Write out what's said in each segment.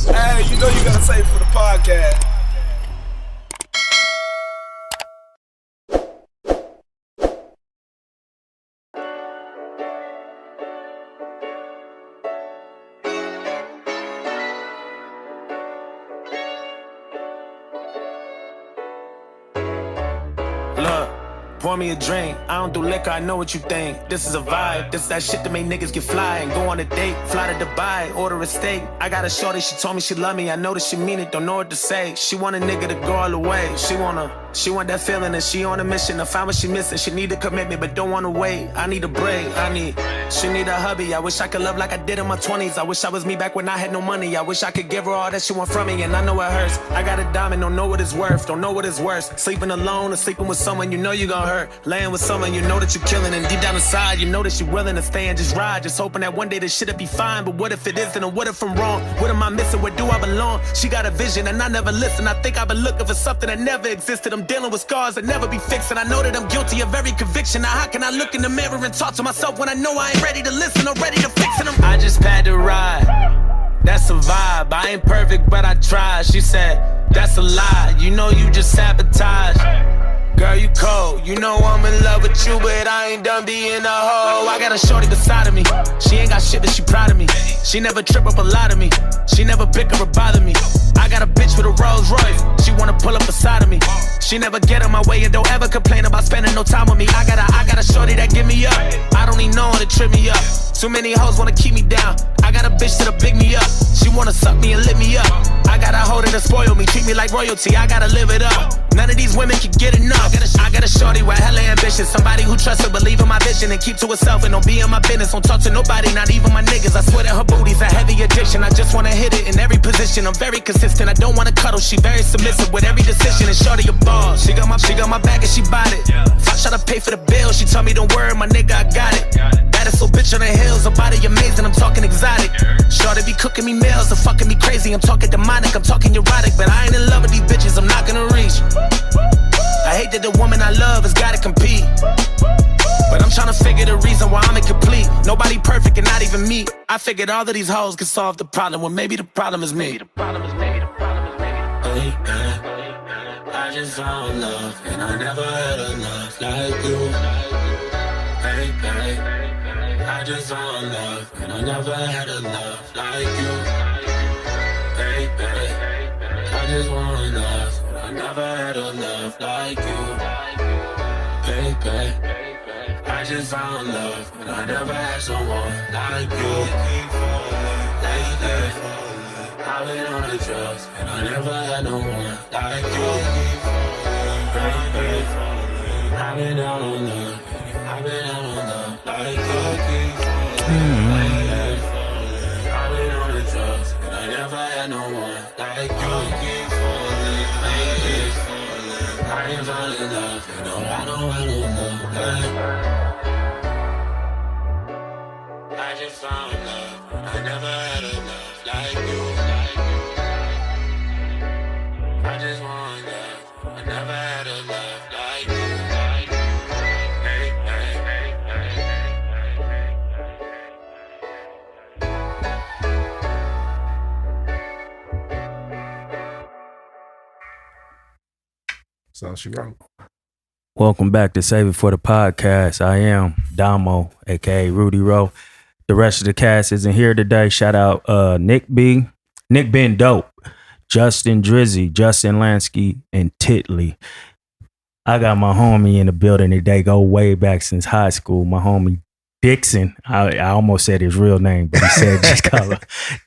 Hey, you know you gotta say it for the podcast. Look, pour me a drink. I don't do liquor, I know what you think. This is a vibe, this is that shit that make niggas get fly and go on a date. Fly to Dubai, order a steak. I got a shorty, she told me she love me. I know that she mean it, don't know what to say. She want a nigga to go all the way. She want that feeling and she on a mission to find what she missing. She need a commitment but don't wanna wait. I need a break, she need a hubby. I wish I could love like I did in my 20s. I wish I was me back when I had no money. I wish I could give her all that she want from me, and I know it hurts. I got a diamond, don't know what it's worth, don't know what it's worth. Sleeping alone or sleeping with someone you know you gon' hurt. Laying with someone you know that you're killing, and deep down inside you know that you're willing to stay and just ride. Just hoping that one day this shit'll be fine, but what if it isn't, and what if I'm wrong? What am I missing, where do I belong? She got a vision and I never listen. I think I've been looking for something that never existed. I'm dealing with scars that never be fixed, and I know that I'm guilty of every conviction. Now how can I look in the mirror and talk to myself when I know I ain't ready to listen or ready to fix it? I just had to ride, that's a vibe. I ain't perfect but I tried. She said, that's a lie, you know you just sabotage. Girl, you cold, you know I'm in love with you, but I ain't done being a hoe. I got a shorty beside of me, she ain't got shit but she proud of me. She never trip up a lot of me, she never bicker or bother me. I got a bitch with a Rolls Royce, she wanna pull up beside of me. She never get in my way and don't ever complain about spending no time with me. I got a shorty that give me up, I don't need no one to trip me up. Too many hoes wanna keep me down, I got a bitch that'll pick me up. She wanna suck me and lift me up, I gotta hold it and spoil me, treat me like royalty, I gotta live it up. None of these women can get enough. I got a shorty with hella ambition, somebody who trusts her, believe in my vision, and keep to herself and don't be in my business. Don't talk to nobody, not even my niggas. I swear that her booty's a heavy addiction. I just wanna hit it in every position. I'm very consistent, I don't wanna cuddle. She very submissive with every decision, and shorty a boss. She got my back and she bought it. If I try to pay for the bill, she told me don't worry, my nigga, I got it. Baddest little bitch on the hills, her body amazing, I'm talking exotic. Shorty be cooking me meals and fucking me crazy. I'm talking demonic, I'm talking erotic, but I ain't in love with these bitches, I'm not gonna reach. I hate that the woman I love has gotta compete, but I'm tryna figure the reason why I'm incomplete. Nobody perfect and not even me. I figured all of these hoes could solve the problem. Well, maybe the problem is me. Hey, I just found love and I never had a love like you. Hey, I just found love and I never had a love like you. Hey, I just want love. I never had a love like you, baby. I just found love, and I never had someone like you. Lately, I've been on the drugs, and I never had no one like you, baby. I've been out on love, I've been out on love like you. I've been on the drugs, and I never had no one like you. I ain't falling in love, you know I don't know, I just found love, I never had a love like you. I just want love, I never had a love like you. So she wrote. Welcome back to Save It for the Podcast. I am Domo, aka Rudy Rowe. The rest of the cast isn't here today. Shout out Nick Ben Dope, Justin Drizzy, Justin Lansky, and Titley. I got my homie in the building today. Go way back since high school. My homie Dixon. I almost said his real name, but he said just call him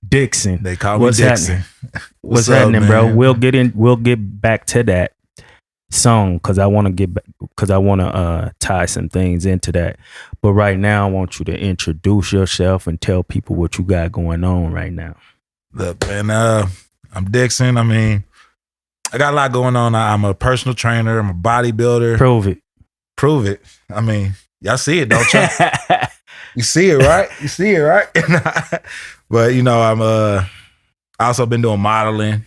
Dixon. They call me Dixon. What's happening, up, bro? We'll get back to that song because I want to tie some things into that. But right now, I want you to introduce yourself and tell people what you got going on right now. Look, man, I'm Dixon. I mean, I got a lot going on. I'm a personal trainer. I'm a bodybuilder. Prove it. I mean, y'all see it, don't you? You see it, right? But you know, I also been doing modeling.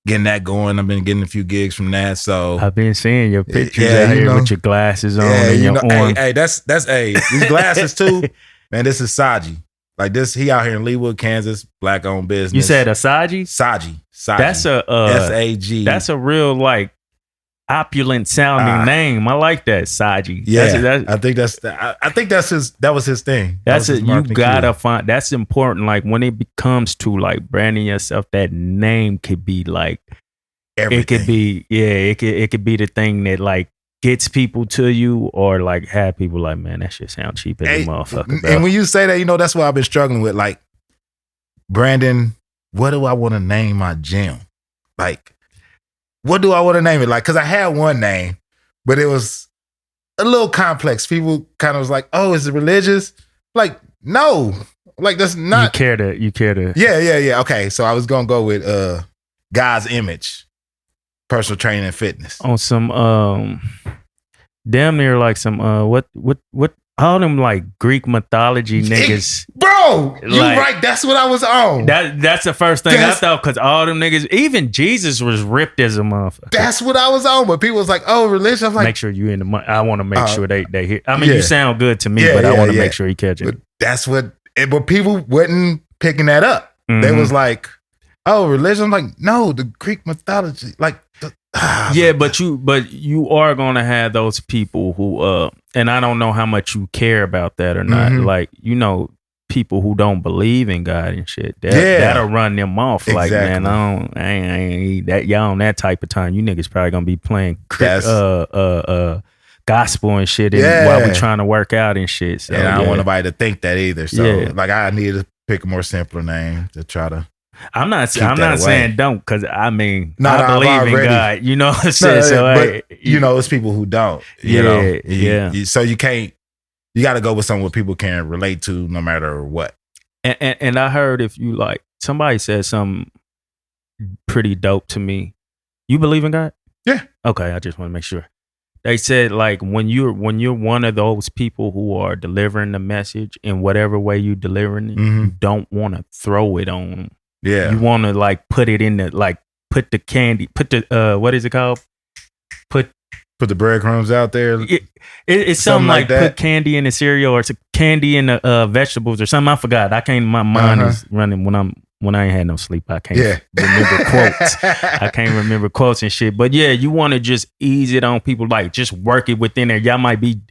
Getting that going. I've been getting a few gigs from that. So I've been seeing your pictures out here with your glasses on and your arm. Hey, that's these glasses too. Man, this is Saji. Like this, he out here in Leawood, Kansas, black owned business. You said Asaji? Saji. That's a SAG. That's a real like opulent sounding name. I like that, Saji. Yeah, I think that's his. That was his thing. That's it. You gotta career. find. That's important. Like when it becomes to like branding yourself, that name could be like Everything. it could be. Yeah, it could be the thing that like gets people to you, or like have people like, man, that shit sound cheap as a motherfucker. Bro. And when you say that, you know, that's what I've been struggling with. Like, Brandon, what do I want to name my gym? Like, what do I want to name it? Like, because I had one name, but it was a little complex. People kind of was like, oh, is it religious? Like, no. Like, that's not. You care to. Yeah. Okay, so I was going to go with God's Image, personal training and fitness. On some, damn near like some, what all them like Greek mythology niggas. Bro, you like, right. That's what I was on. That's the first thing I thought, because all them niggas, even Jesus was ripped as a motherfucker. That's what I was on. But people was like, oh, religion. I'm like, make sure you in the money. I want to make sure they hear. I mean, you sound good to me, but I want to make sure you catch it. But that's what, but people wasn't picking that up. They was like, oh, religion. I'm like, no, the Greek mythology. Like, but you are gonna have those people who and I don't know how much you care about that or not. Like, you know, people who don't believe in God and shit. That'll run them off. Like, man, I ain't that, y'all on that type of time. You niggas probably gonna be playing gospel and shit while we trying to work out and shit. So, and I don't want nobody to think that either. So like, I need to pick a more simpler name to try to. I'm not saying don't, because I mean, I believe in God, you know what I'm saying? So you know, it's people who don't, you know? So you got to go with something what people can relate to no matter what. And I heard, if you like, somebody said something pretty dope to me. You believe in God? Yeah. Okay, I just want to make sure. They said, like, when you're one of those people who are delivering the message in whatever way you delivering it, you don't want to throw it on them. Yeah. You want to like put it in the, like, put the candy, put the what is it called? Put the breadcrumbs out there. It's something like that. Put candy in the cereal, or candy in the vegetables or something. I forgot. I can't. My mind is running when I ain't had no sleep. I can't remember quotes. I can't remember quotes and shit. But yeah, you want to just ease it on people. Like, just work it within there. Y'all might be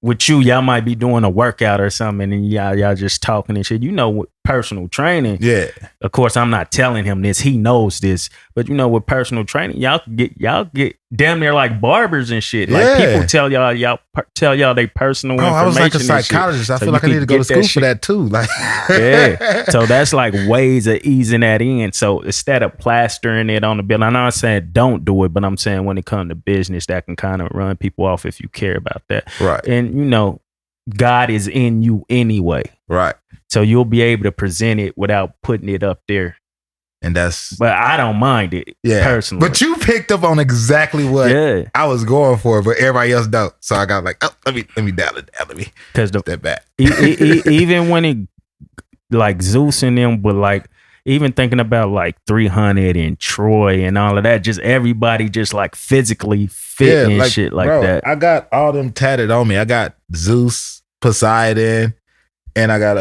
y'all might be doing a workout or something, and y'all just talking and shit. You know, with personal training. Yeah. Of course, I'm not telling him this. He knows this. But you know, with personal training, y'all get damn near like barbers and shit. Like, people tell y'all they personal information. I was like a psychologist. I feel like I need to go to school for that too. Like, So that's like ways of easing that in. So instead of plastering it on the bill, I'm not saying don't do it, but I'm saying when it comes to business, that can kind of run people off if you care about that. Right. And you know, God is in you anyway. Right. So you'll be able to present it without putting it up there. And that's... But I don't mind it, personally. But you picked up on exactly what I was going for, but everybody else don't. So I got like, oh, let me dial it down. Let me step back. Even when it, like, Zeus and them, but like, even thinking about like 300 and Troy and all of that, just everybody just like physically fit and like, shit like that. I got all them tatted on me. I got Zeus, Poseidon, and I got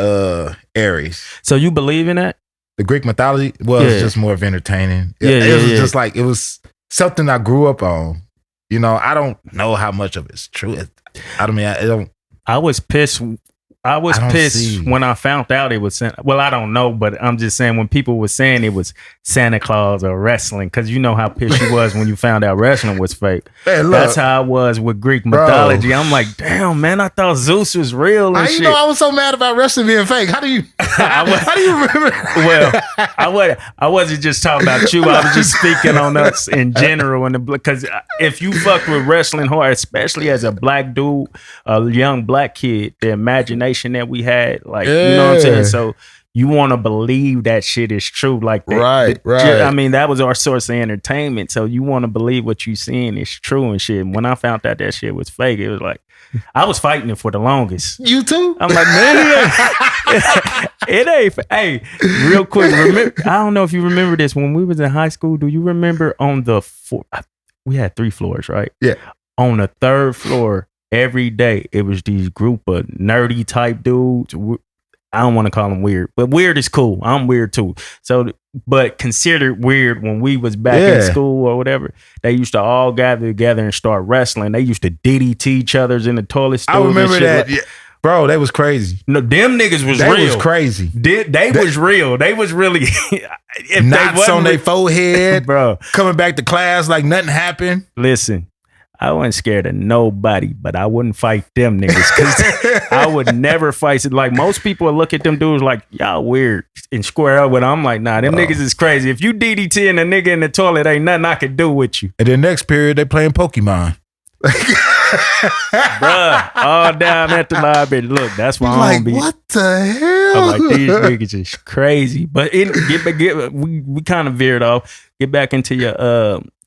Ares. So you believe in that? The Greek mythology was just more of entertaining. It was just like, it was something I grew up on. You know, I don't know how much of it's true. I was pissed. I was pissed when I found out it was Santa. Well, I don't know, but I'm just saying, when people were saying it was Santa Claus or wrestling, because you know how pissed you was when you found out wrestling was fake. Hey, look, that's how I was with Greek mythology. I'm like, damn, man, I thought Zeus was real and shit. You know, I was so mad about wrestling being fake. How do you remember? Well, I wasn't just talking about you. I was just speaking on us in general. Because if you fuck with wrestling hard, especially as a black dude, a young black kid, the imagination that we had, like, you know what I'm saying? So you want to believe that shit is true, like that. Right. I mean, that was our source of entertainment. So you want to believe what you seeing is true and shit. And when I found out that shit was fake, it was like, I was fighting it for the longest. You too? I'm like, man, it ain't. Hey, real quick, remember? I don't know if you remember this when we was in high school. Do you remember on the we had 3 floors, right? Yeah. On the 3rd floor, every day it was these group of nerdy type dudes. I don't want to call them weird, but weird is cool. I'm weird too. So, but considered weird when we was back in school or whatever, they used to all gather together and start wrestling. They used to DDT each other's in the toilet stool. I remember that. Yeah. Bro, they was crazy. No, them niggas was real. They was crazy. They was real. They was really knots on their forehead, bro. Coming back to class like nothing happened. Listen, I wasn't scared of nobody, but I wouldn't fight them niggas because I would never fight. Like most people would look at them dudes like, y'all weird and square up with them. I'm like, nah, them niggas is crazy. If you DDTing a nigga in the toilet, ain't nothing I can do with you. And then next period, they playing Pokemon. Bruh, all down at the library. Look, that's why I don't be. What the hell? I'm like, these niggas is crazy. But we kind of veered off. Get back into your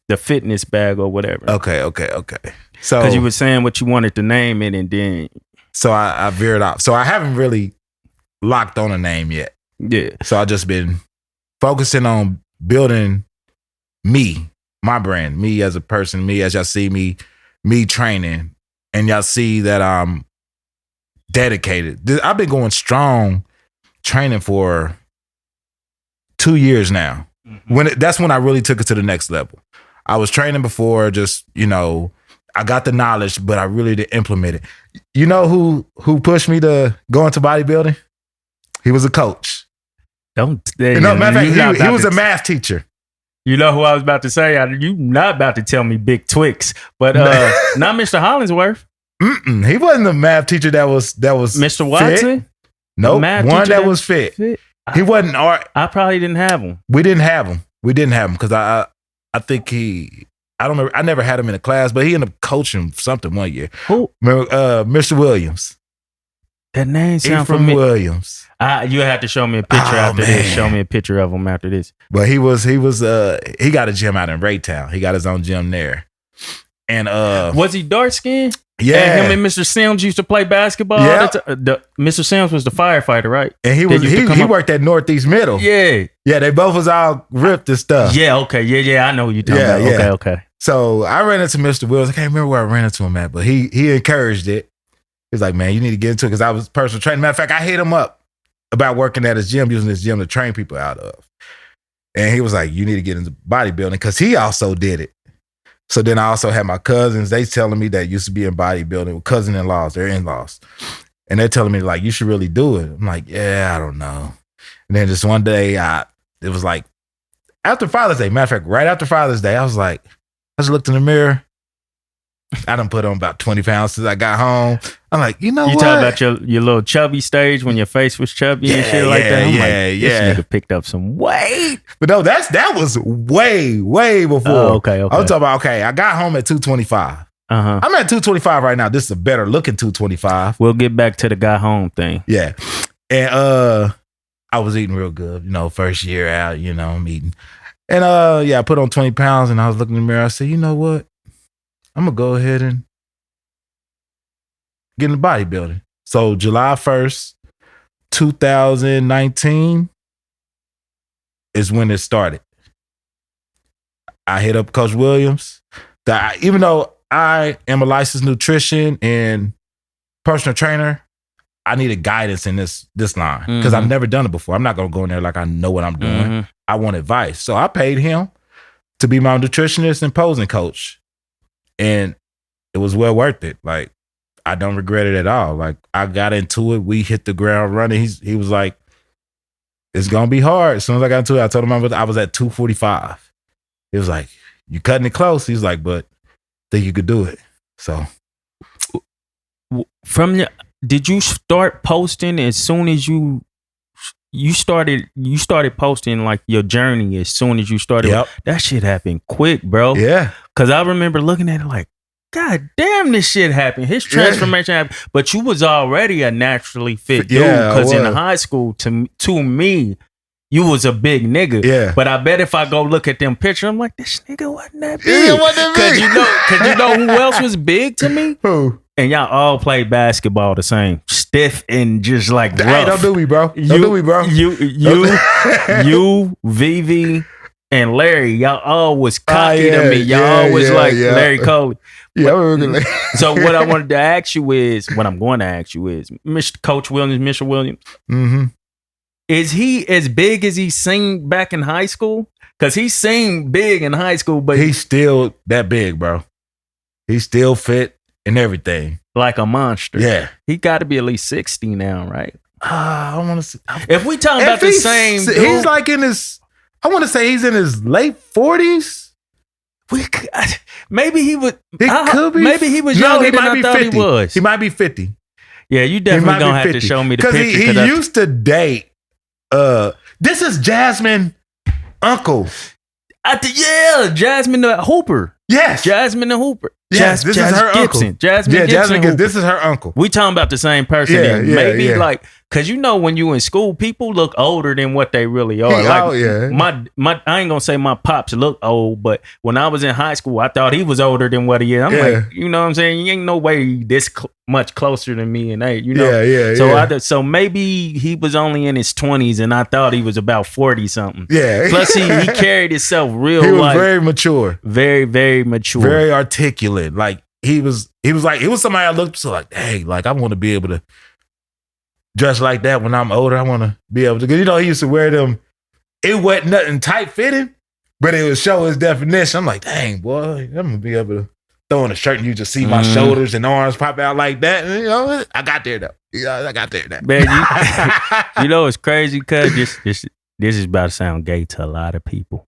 the fitness bag or whatever. Okay. So because you were saying what you wanted to name it, and then so I veered off. So I haven't really locked on a name yet. Yeah. So I just been focusing on building me, my brand, me as a person, me as y'all see me training, and y'all see that I'm dedicated. I've been going strong training for 2 years now. Mm-hmm. That's when I really took it to the next level. I was training before, just, I got the knowledge, but I really didn't implement it. You know who pushed me to go into bodybuilding? He was a coach. Matter of fact, he was a math teacher. You know who I was about to say? You not about to tell me Big Twix, but not Mr. Hollingsworth. He wasn't the math teacher that was Mr. Watson. Fit. Nope, one that was fit. He wasn't art. I probably didn't have him. We didn't have him because I think I don't remember. I never had him in a class, but he ended up coaching something one year. Who? Mr. Williams. That name sounds from familiar. Williams. You have to show me a picture after this. Show me a picture of him after this. But he got a gym out in Raytown. He got his own gym there. And was he dark skinned? Yeah. And him and Mr. Sims used to play basketball. Yeah. Mr. Sims was the firefighter, right? And he worked at Northeast Middle. Yeah. Yeah, they both was all ripped and stuff. Yeah, okay. Yeah, I know what you're talking about. Yeah. Okay. So I ran into Mr. Wills. I can't remember where I ran into him at, but he encouraged it. He was like, man, you need to get into it, because I was personal training. Matter of fact, I hit him up about working at his gym, using his gym to train people out of. And he was like, you need to get into bodybuilding, because he also did it. So then I also had my cousins. They telling me that used to be in bodybuilding with cousin-in-laws, their in-laws. And they're telling me, like, you should really do it. I'm like, yeah, I don't know. And then just one day, it was like, after Father's Day, matter of fact, right after Father's Day, I just looked in the mirror. I done put on about 20 pounds since I got home. I'm like, you know what? You talking about your little chubby stage when your face was chubby and shit like that? I'm like, this nigga picked up some weight. But no, that was way, way before. Oh, okay. I'm talking about, I got home at 225. Uh-huh. I'm at 225 right now. This is a better looking 225. We'll get back to the got home thing. Yeah. And I was eating real good, first year out, I'm eating. And I put on 20 pounds, and I was looking in the mirror. I said, you know what? I'm going to go ahead and get into bodybuilding. So July 1st, 2019 is when it started. I hit up Coach Williams. Even though I am a licensed nutrition and personal trainer, I needed guidance in this line, because I've never done it before. I'm not going to go in there like I know what I'm doing. Mm-hmm. I want advice. So I paid him to be my nutritionist and posing coach. And it was well worth it. Like, I don't regret it at all. Like, I got into it. We hit the ground running. He was like, it's going to be hard. As soon as I got into it, I told him I was at 245. He was like, you cutting it close. He's like, but I think you could do it. So. Did you start posting as soon as you started posting like your journey as soon as you started? Yep. That shit happened quick, bro. Yeah. Cause I remember looking at it like, God damn, this shit happened. His transformation happened. But you was already a naturally fit dude. Cause in high school, to me, you was a big nigga. Yeah. But I bet if I go look at them pictures, I'm like, this nigga wasn't that big. Yeah, wasn't big. Cause you know who else was big to me? Who? And y'all all play basketball the same, stiff and just like rough. Hey, don't do me, bro. Don't do me, bro. You, VV, and Larry, y'all all was cocky to me. Y'all always Larry Coley. Yeah, I remember. So what I wanted to ask you is, what I'm going to ask you is, Mr. Coach Williams, Mr. Williams, is he as big as he seemed back in high school? Because he seemed big in high school, but he's still that big, bro. He's still fit and everything. Like a monster. Yeah. He got to be at least 60 now, right? I want to see. If we talking about the same dude, he's like in his, I want to say he's in his late 40s. Maybe he would. He could be. Maybe he was younger than I thought 50. He was. He might be 50. Yeah, you definitely gonna have to show me the picture. Because he used to date. This is Jasmine uncle. Jasmine the Hooper. Yes. Jasmine the Hooper. Yes, this is her Gibson. uncle. Jasmine Gibson. This is her uncle. We talking about the same person. Yeah, maybe yeah. like, cause you know when you in school, people look older than what they really are. My I ain't gonna say my pops look old, but when I was in high school, I thought he was older than what he is. I'm like, you know what I'm saying? You ain't no way this much closer than me in age, you know? So maybe he was only in his 20s and I thought he was about 40 something. Yeah. Plus he carried himself real. He was very mature. Very, very mature. Very articulate. Like he was somebody I looked to like, hey, like I want to be able to dress like that when I'm older. I want to be able to, because you know, he used to wear them. It wasn't nothing tight fitting, but it would show his definition. I'm like, dang, boy, I'm gonna be able to throw in a shirt and you just see my shoulders and arms pop out like that. And, you know, I got there though. I got there now. Man, you know, it's crazy because this is about to sound gay to a lot of people.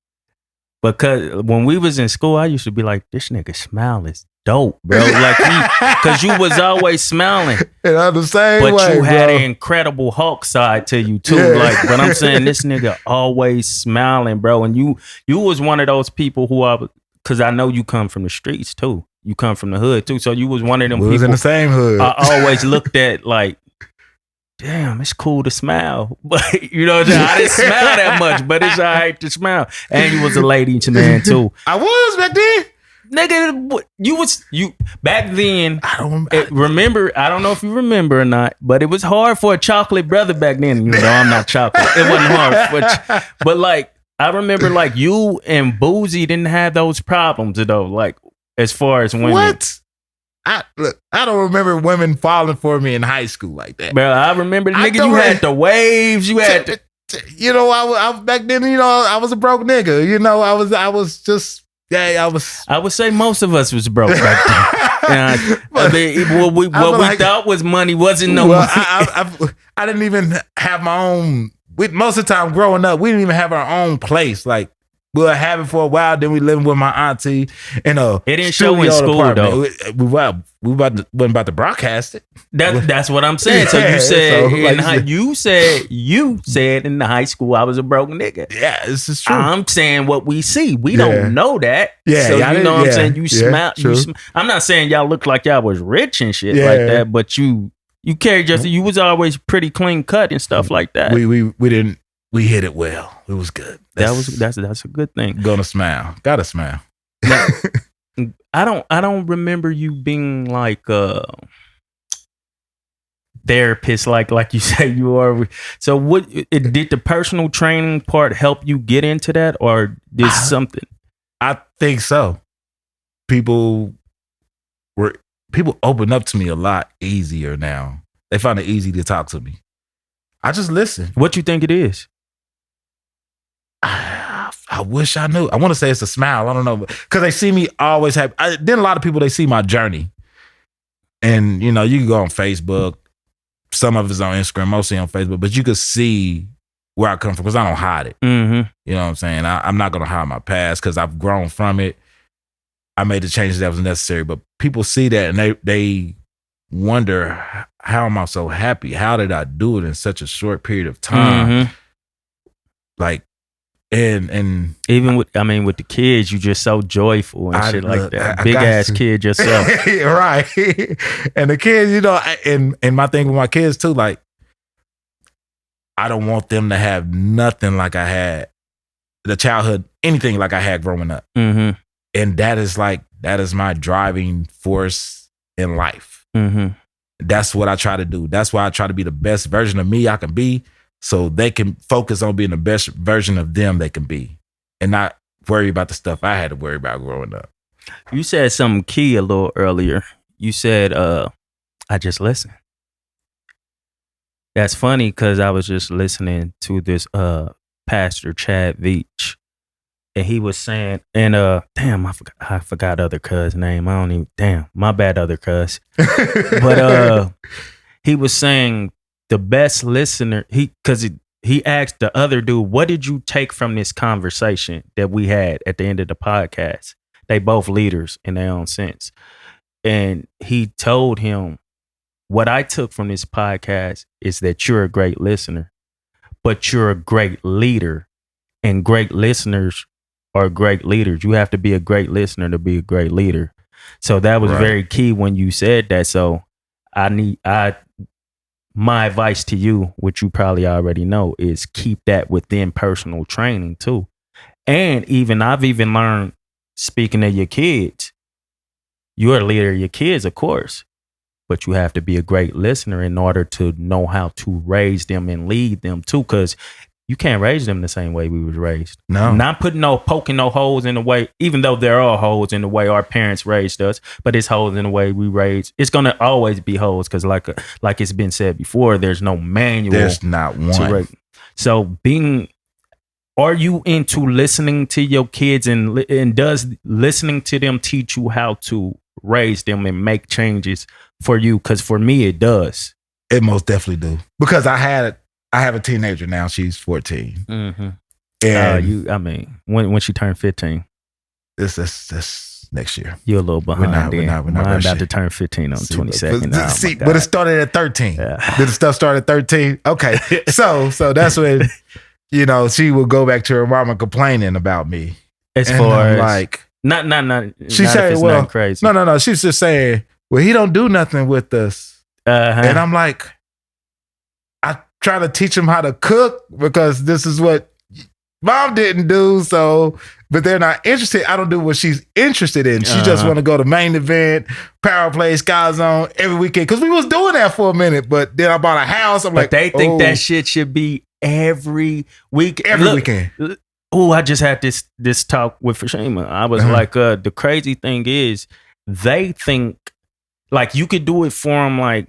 Because when we was in school, I used to be like, this nigga smile is dope, bro. Like, because you was always smiling. And I'm the same but way, you had bro. an incredible Hulk side to you, too. Yeah. Like, but I'm saying this nigga always smiling, bro. And you was one of those people who because I know you come from the streets, too. You come from the hood, too. So you was one of them people. Was in the same hood. I always looked at, like, damn, it's cool to smile. But, you know what I'm saying? I didn't smile that much, but it's all right to smile. And you was a ladies man, too. I was back then. Nigga, you back then. I don't remember. I don't know if you remember or not, but it was hard for a chocolate brother back then. You know, I'm not chocolate. It wasn't hard, but like I remember, like you and Boozy didn't have those problems though. Like as far as women, what? I don't remember women falling for me in high school like that. Bro, I remember, nigga, you had the waves. You had, you know, I back then. You know, I was a broke nigga. You know, I was just. Yeah, I would say most of us was broke back then. What we thought was money wasn't no money. I didn't even have my own. Most of the time growing up, we didn't even have our own place. Like we'll have it for a while. Then we living with my auntie in a. It didn't show in school apartment. We wasn't about to broadcast it. That's what I'm saying. So you said you said in the high school I was a broke nigga. Yeah, this is true. I'm saying what we see. We don't know that. Yeah, so you know what I'm saying. You smile. I'm not saying y'all look like y'all was rich and shit like that, but you carried you was always pretty clean cut and stuff like that. We hit it well. It was good. That's a good thing. Gonna smile. Gotta smile. Now, I don't remember you being like therapist like you say you are. So what did the personal training part help you get into that, or did something? I think so. People open up to me a lot easier now. They find it easy to talk to me. I just listen. What you think it is? I wish I knew. I want to say it's a smile. I don't know. Because they see me always have. Then a lot of people, they see my journey. And, you know, you can go on Facebook. Some of it's on Instagram, mostly on Facebook. But you could see where I come from because I don't hide it. Mm-hmm. You know what I'm saying? I'm not going to hide my past because I've grown from it. I made the changes that was necessary. But people see that and they wonder, how am I so happy? How did I do it in such a short period of time? Mm-hmm. Like, and even with the kids, you just so joyful and shit like that. Big ass kid yourself. Right. And the kids, you know, and my thing with my kids too, like, I don't want them to have nothing like I had, the childhood, anything like I had growing up. Mm-hmm. And that is my driving force in life. Mm-hmm. That's what I try to do. That's why I try to be the best version of me I can be, so they can focus on being the best version of them they can be, and not worry about the stuff I had to worry about growing up. You said something key a little earlier. You said, I just listen. That's funny because I was just listening to this Pastor Chad Veach. And he was saying, and damn, I forgot other cuz name. I don't even, damn, my bad, other cuz. But he was saying the best listener, because he asked the other dude, what did you take from this conversation that we had at the end of the podcast? They both leaders in their own sense. And he told him, what I took from this podcast is that you're a great listener, but you're a great leader, and great listeners are great leaders. You have to be a great listener to be a great leader. So that was very key when you said that. So my advice to you, which you probably already know, is keep that within personal training too. And I've even learned, speaking of your kids, you're a leader of your kids, of course, but you have to be a great listener in order to know how to raise them and lead them too. Because you can't raise them the same way we was raised. No. Not poking no holes in the way, even though there are holes in the way our parents raised us, but it's holes in the way we raised. It's going to always be holes because like it's been said before, there's no manual. There's not one. So are you into listening to your kids and does listening to them teach you how to raise them and make changes for you? Because for me, it does. It most definitely do. Because I have a teenager now. She's 14. Mm-hmm. And when she turned 15, this next year. You're a little behind. We're not Mine about to turn 15 on the 22nd. But it started at 13. Yeah. Did the stuff start at 13? Okay, so that's when she would go back to her mama complaining about me. As far as like not. She said, "Well, crazy." No. She's just saying, "Well, he don't do nothing with us," and I'm like, trying to teach them how to cook because this is what mom didn't do. So, but they're not interested. I don't do what she's interested in. She just want to go to main event, power play, Sky Zone every weekend. Because we was doing that for a minute, but then I bought a house. But they think that shit should be every week. Every weekend. Oh, I just had this talk with Fashima. I was like, the crazy thing is they think like you could do it for them like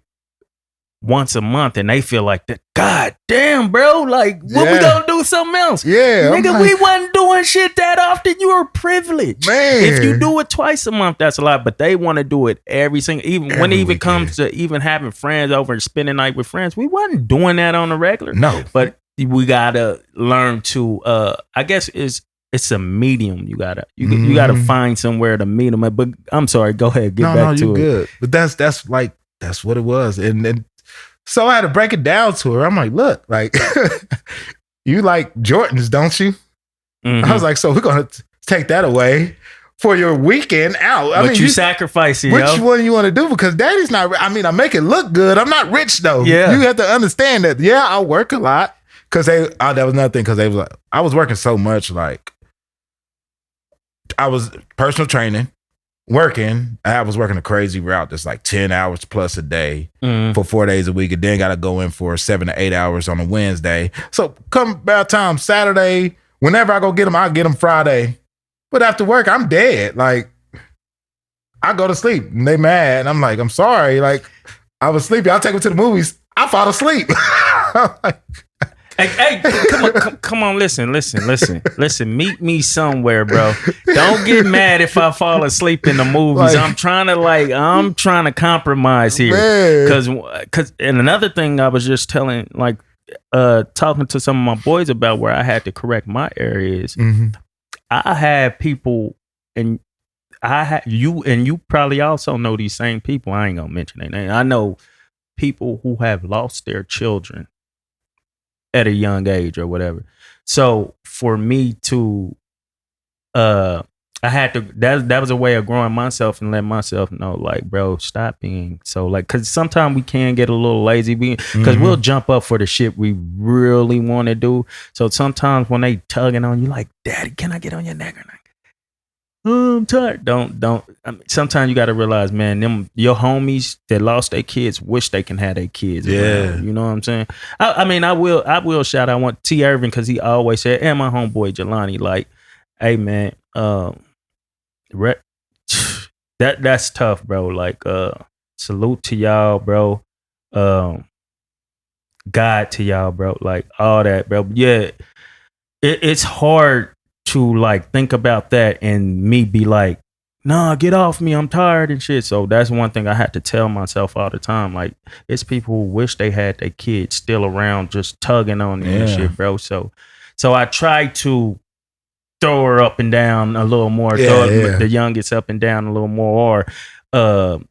once a month and they feel like that. God damn, bro. Like, what we gonna do something else? Yeah. Nigga, we wasn't doing shit that often. You were privileged. Man. If you do it twice a month, that's a lot. But they want to do it every when it even comes to even having friends over and spending night with friends, we wasn't doing that on the regular. No. But we gotta learn to I guess it's a medium. You gotta find somewhere to meet them. But I'm sorry, go ahead, get back to it. Good. But that's what it was. And so I had to break it down to her. I'm like, look, like, you like Jordans, don't you? Mm-hmm. I was like, so we're going to take that away for your weekend out. But you sacrifice it, Which one you want to do? Because daddy's not, I make it look good. I'm not rich, though. Yeah. You have to understand that, I work a lot. Because that was another thing, because they was like, I was working so much, like, I was personal training. I was working a crazy route that's like 10 hours plus a day for 4 days a week, and then got to go in for 7 to 8 hours on a Wednesday. So come about time Saturday, whenever I go get them, I'll get them Friday. But after work, I'm dead. Like, I go to sleep and they mad. And I'm like, I'm sorry. Like, I was sleepy. I'll take them to the movies. I fall asleep. Hey, come on, listen. Meet me somewhere, bro. Don't get mad if I fall asleep in the movies. I'm trying to compromise here. Cause and another thing I was just telling, talking to some of my boys about where I had to correct my areas. I had people, and you probably also know these same people. I ain't gonna mention their name. I know people who have lost their children at a young age or whatever. So for me to I had to that was a way of growing myself and letting myself know, like, bro, stop being so because sometimes we can get a little lazy because we'll jump up for the shit we really want to do. So sometimes when they tugging on you like, daddy, can I get on your neck or not? I'm tired. Don't. Sometimes you got to realize, man, your homies that lost their kids wish they can have their kids. Yeah, around, you know what I'm saying. I will shout out T. Irvin because he always said, and my homeboy Jelani, like, Hey man, re- that's tough, bro. Like, salute to y'all, bro. God to y'all, bro. Like all that, bro. Yeah, it's hard to like think about that and me be like, nah, get off me, I'm tired and shit. So that's one thing I had to tell myself all the time. Like, it's people who wish they had their kids still around just tugging on them and shit, bro. So I try to throw her up and down a little more, the youngest up and down a little more, or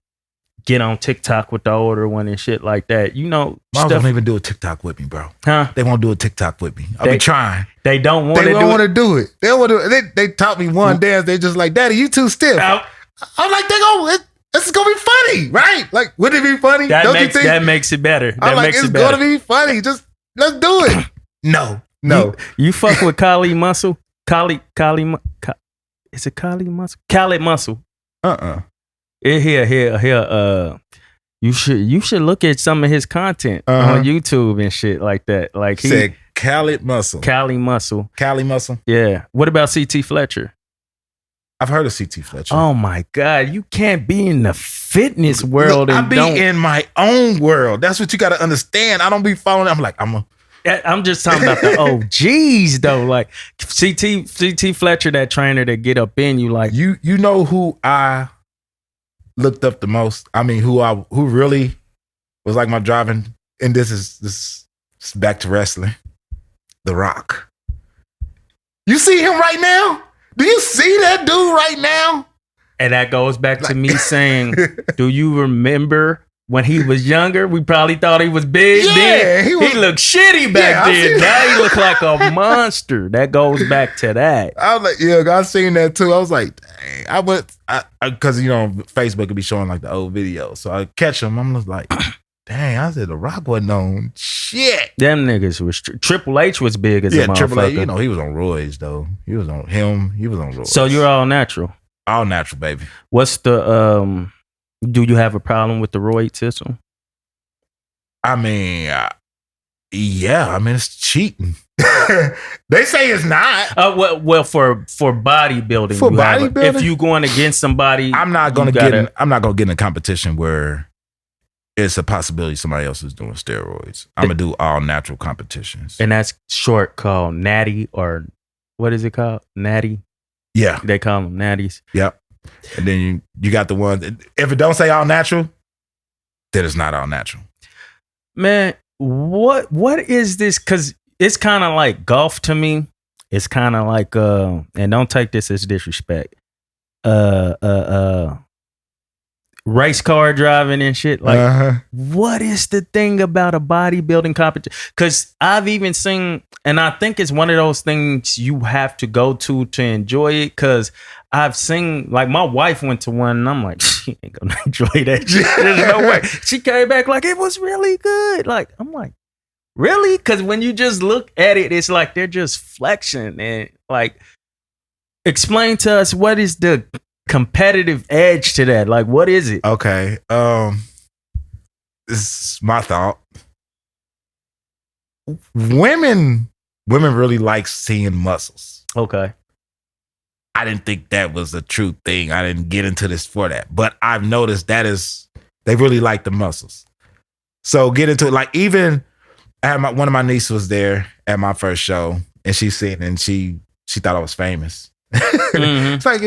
get on TikTok with the older one and shit like that. You know, moms don't even do a TikTok with me, bro. Huh? They won't do a TikTok with me. I'll be trying. They don't want to do it. They don't want to do it. They don't want to. They taught me one dance. They just like, Daddy, you too stiff. I'm like, this is gonna be funny, right? Like, wouldn't it be funny? That makes it better. I'm like, it's gonna be funny. Just let's do it. No. You fuck with Kali Muscle? Is it Kali Muscle? Khaled Muscle. Here. You should look at some of his content on YouTube and shit like that. Like he said Khaled Muscle. Kali Muscle. Yeah. What about CT Fletcher? I've heard of CT Fletcher. Oh my God, you can't be in the fitness world. Look, I be in my own world. That's what you got to understand. I don't be following. I'm just talking about the OGs though. Like CT Fletcher, that trainer that get up in you. Like you know who I looked up the most. I mean, who really was like my driving. And this is back to wrestling. The Rock. You see him right now? Do you see that dude right now? And that goes back to me saying, do you remember when he was younger? We probably thought he was big then. He looked shitty back then. Now he looked like a monster. That goes back to that. I was like, yeah, I seen that too. I was like, dang. Because, you know, Facebook could be showing like the old videos. So I catch him. I'm just like, dang, I said The Rock wasn't on shit. Them niggas was Triple H was big as a motherfucker. Triple H, you know, he was on roids though. He was on roids. So you're all natural. All natural, baby. What's the do you have a problem with the roid system? I mean, it's cheating. They say it's not. Well, for bodybuilding. For bodybuilding, if you going against somebody, I'm not gonna get in a competition where it's a possibility somebody else is doing steroids. I'm gonna do all natural competitions, and that's short called natty, or what is it called? Natty. Yeah, they call them natties. Yep. And then you got the ones. If it don't say all natural, then it's not all natural. Man, what is this? Because it's kind of like golf to me. It's kind of like and don't take this as disrespect. Race car driving and shit. Like, what is the thing about a bodybuilding competition? Because I've even seen, and I think it's one of those things you have to go to enjoy it. Because I've seen, like, my wife went to one, and I'm like, she ain't gonna enjoy that shit. There's no way. She came back like, it was really good. Like, I'm like, really? Because when you just look at it, it's like they're just flexing. And like, explain to us, what is the competitive edge to that? Like, what is it? Okay. This is my thought. Women really like seeing muscles. Okay. I didn't think that was a true thing. I didn't get into this for that. But I've noticed they really like the muscles. So get into it. Like, even I had one of my nieces was there at my first show, and she seen it, and she thought I was famous. It's like,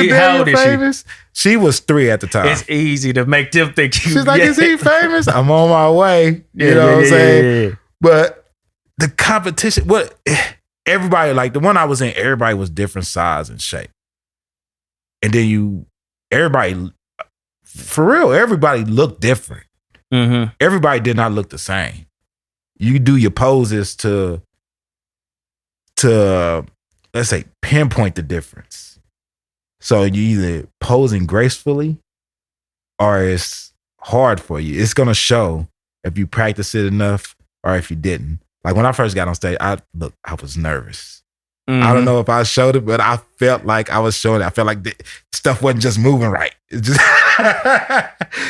how old is famous? She was 3 at the time. It's easy to make them think she's like, is he famous? I'm on my way. You know what I'm saying? Yeah. But the competition, everybody, like the one I was in, everybody was different size and shape. And then everybody looked different. Mm-hmm. Everybody did not look the same. You do your poses to let's say pinpoint the difference. So you either posing gracefully or it's hard for you. It's gonna show if you practice it enough or if you didn't. Like when I first got on stage, I was nervous. Mm-hmm. I don't know if I showed it, but I felt like I was showing it. I felt like the stuff wasn't just moving right. It just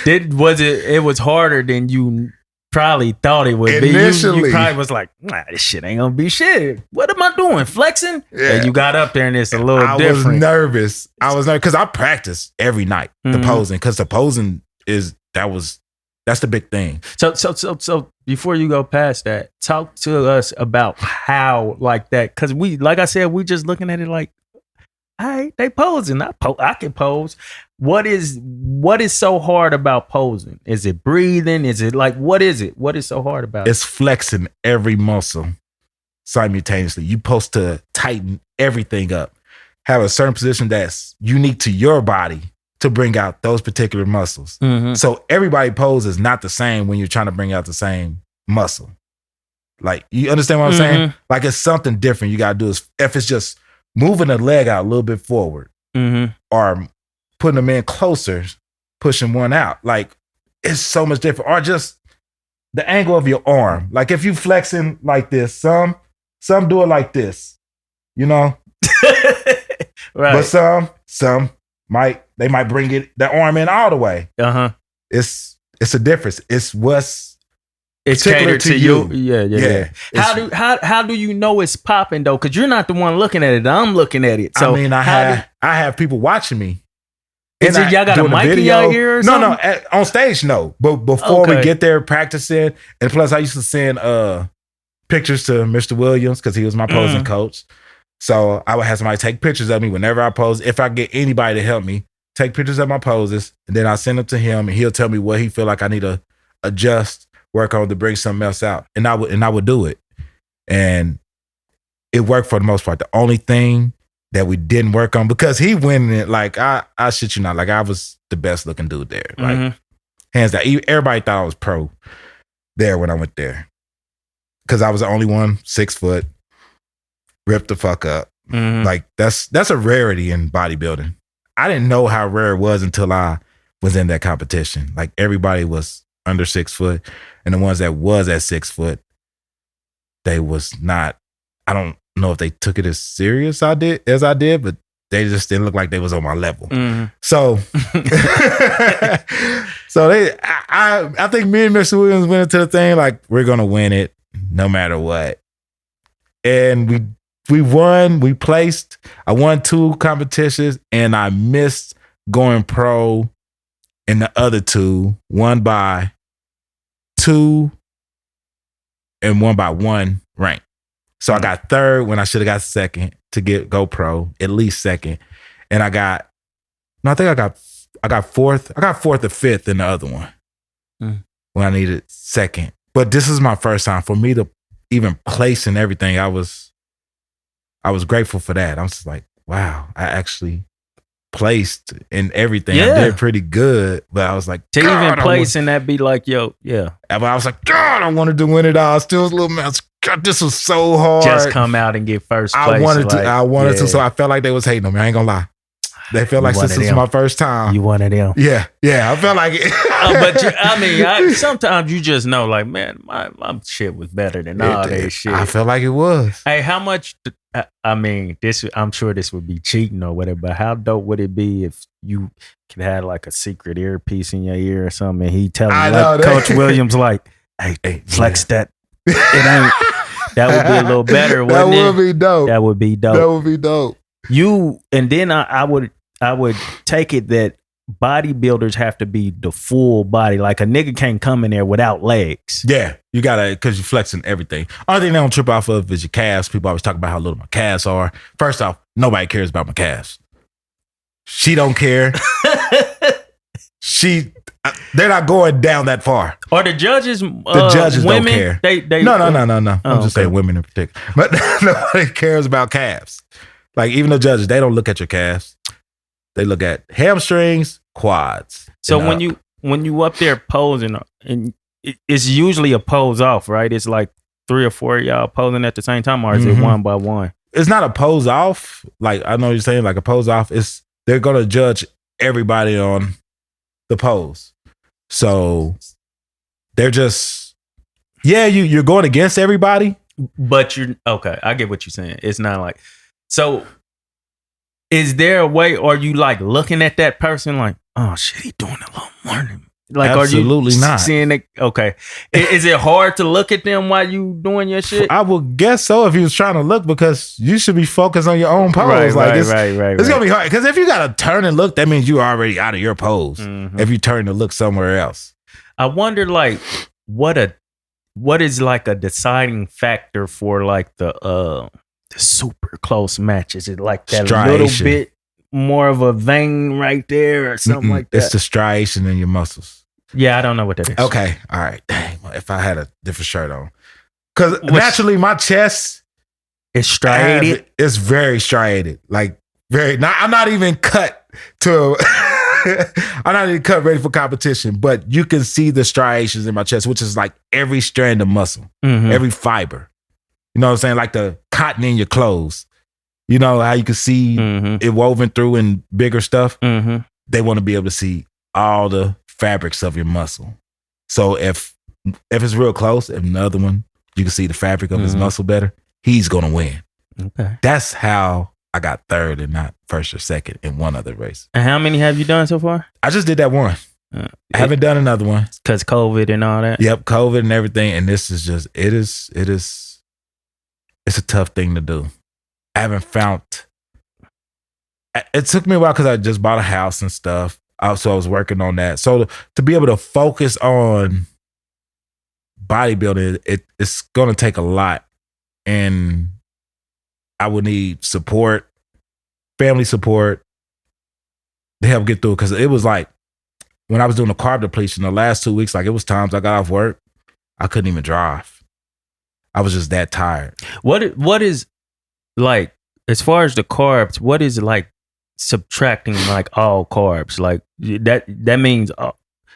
it was harder than you probably thought it would Initially. be. You probably was like, nah, this shit ain't gonna be shit. What am I doing? Flexing? Yeah. And you got up there and it's a little I different. was nervous because I practice every night the posing, because the posing that's the big thing. So before you go past that, talk to us about how like that, because like I said, we just looking at it like, all right, they posing. I can pose. What is so hard about posing? Is it breathing? Is it like, what is it? What is so hard about it? It's flexing every muscle simultaneously. You're supposed to tighten everything up, have a certain position that's unique to your body to bring out those particular muscles. Mm-hmm. So everybody pose is not the same when you're trying to bring out the same muscle. Like, you understand what I'm saying? Like, it's something different you got to do. If it's just moving a leg out a little bit forward, or putting them in closer, pushing one out. Like, it's so much different. Or just the angle of your arm. Like, if you flexing like this, some do it like this, you know? Right. But some might bring the arm in all the way. It's a difference. It's catered to you. Yeah. It's- How do you know it's popping though? Because you're not the one looking at it. I'm looking at it. So I mean, I have people watching me. Is it y'all got a doing the mic in video. your ear or something? No, on stage, no. But before we Okay. get there practicing, and plus I used to send pictures to Mr. Williams because he was my posing coach. So I would have somebody take pictures of me whenever I pose. If I get anybody to help me, take pictures of my poses, and then I send them to him, and he'll tell me what he feel like I need to adjust, work on to bring something else out. And I would do it. And it worked for the most part. The only thing that we didn't work on, because he went in it, like, I shit you not, like, I was the best looking dude there. Like, hands down. Everybody thought I was pro there when I went there. Because I was the only one, 6 foot, ripped the fuck up. Like, that's a rarity in bodybuilding. I didn't know how rare it was until I was in that competition. Like, everybody was under 6 foot, and the ones that was at 6 foot, they was not, I don't know if they took it as serious as I did, but they just didn't look like they was on my level. So I think me and Mr. Williams went into the thing like, we're gonna win it no matter what. And we won, we placed. I won 2 competitions, and I missed going pro in the other 2, one by 2 and one by 1 rank. So I got 3rd when I should have got 2nd to go pro, at least 2nd. And I think I got 4th. I got 4th or 5th in the other one when I needed 2nd. But this is my first time for me to even place and everything. I was grateful for that. I'm just like, wow, I actually placed in everything. I did pretty good, but I was like, to even place and that be like, yo, yeah. But I was like, God, I wanted to win it all. I still was a little mad. God, this was so hard. Just come out and get first place. I wanted to. So I felt like they was hating on me. I ain't gonna lie. They felt like since this was my first time. You one of them. Yeah. I felt like it. But sometimes you just know, like, man, my shit was better than all that shit. I felt like it was. Hey, how much? I'm sure this would be cheating or whatever. But how dope would it be if you could have like a secret earpiece in your ear or something, and he telling you, like Coach Williams, like, hey, flex that. It ain't. That would be a little better. That wouldn't would be dope. That would be dope. That would be dope. And then I would take it that bodybuilders have to be the full body. Like, a nigga can't come in there without legs. Yeah, you gotta, because you're flexing everything. Only thing they don't trip off of is your calves. People always talk about how little my calves are. First off, nobody cares about my calves. She don't care. They're not going down that far. Or the judges? The judges women, don't care. They No. I'm just saying women in particular. But nobody cares about calves. Like, even the judges, they don't look at your calves. They look at hamstrings, quads. So when you up there posing, and it's usually a pose off, right? It's like 3 or 4 of y'all posing at the same time, or is it one by one? It's not a pose off. Like, I know what you're saying, like a pose off. They're gonna judge everybody on the pose. So they're just, you're going against everybody. But you're okay. I get what you're saying. It's not like, so is there a way, or you like looking at that person like, oh shit, he doing a little more than me? Like, Absolutely are you not. seeing it? Okay. Is it hard to look at them while you doing your shit? I would guess so if he was trying to look, because you should be focused on your own pose. Right, it's right. gonna be hard, because if you gotta turn and look, that means you're already out of your pose. Mhm. If you turn to look somewhere else. I wonder, like, what is like a deciding factor for like the super close match? Is it like that little Striation. bit more of a vein right there or something like that? It's the striation in your muscles. Yeah, I don't know what that is. Okay, all right. Dang, well, if I had a different shirt on, because naturally my chest It's striated. It's very striated, like very. I'm not even cut to. I'm not even cut ready for competition, but you can see the striations in my chest, which is like every strand of muscle, Mhm. every fiber. You know what I'm saying? Like the cotton in your clothes. You know how you can see Mhm. it woven through in bigger stuff? Mhm. They want to be able to see all the fabrics of your muscle. So if it's real close, if another one, you can see the fabric of his Mhm. muscle better, he's going to win. Okay. That's how I got third and not first or second in one other race. And how many have you done so far? I just did that one. I haven't done another one. Because COVID and all that. Yep, COVID and everything. And this is just, it's a tough thing to do. I haven't found, it took me a while because I just bought a house and stuff. So I was working on that. So to be able to focus on bodybuilding, it's going to take a lot. And I would need support, family support to help get through it. Because it was like, when I was doing the carb depletion, the last 2 weeks, like it was times I got off work, I couldn't even drive. I was just that tired. What is like, as far as the carbs, what is like subtracting like all carbs? Like that means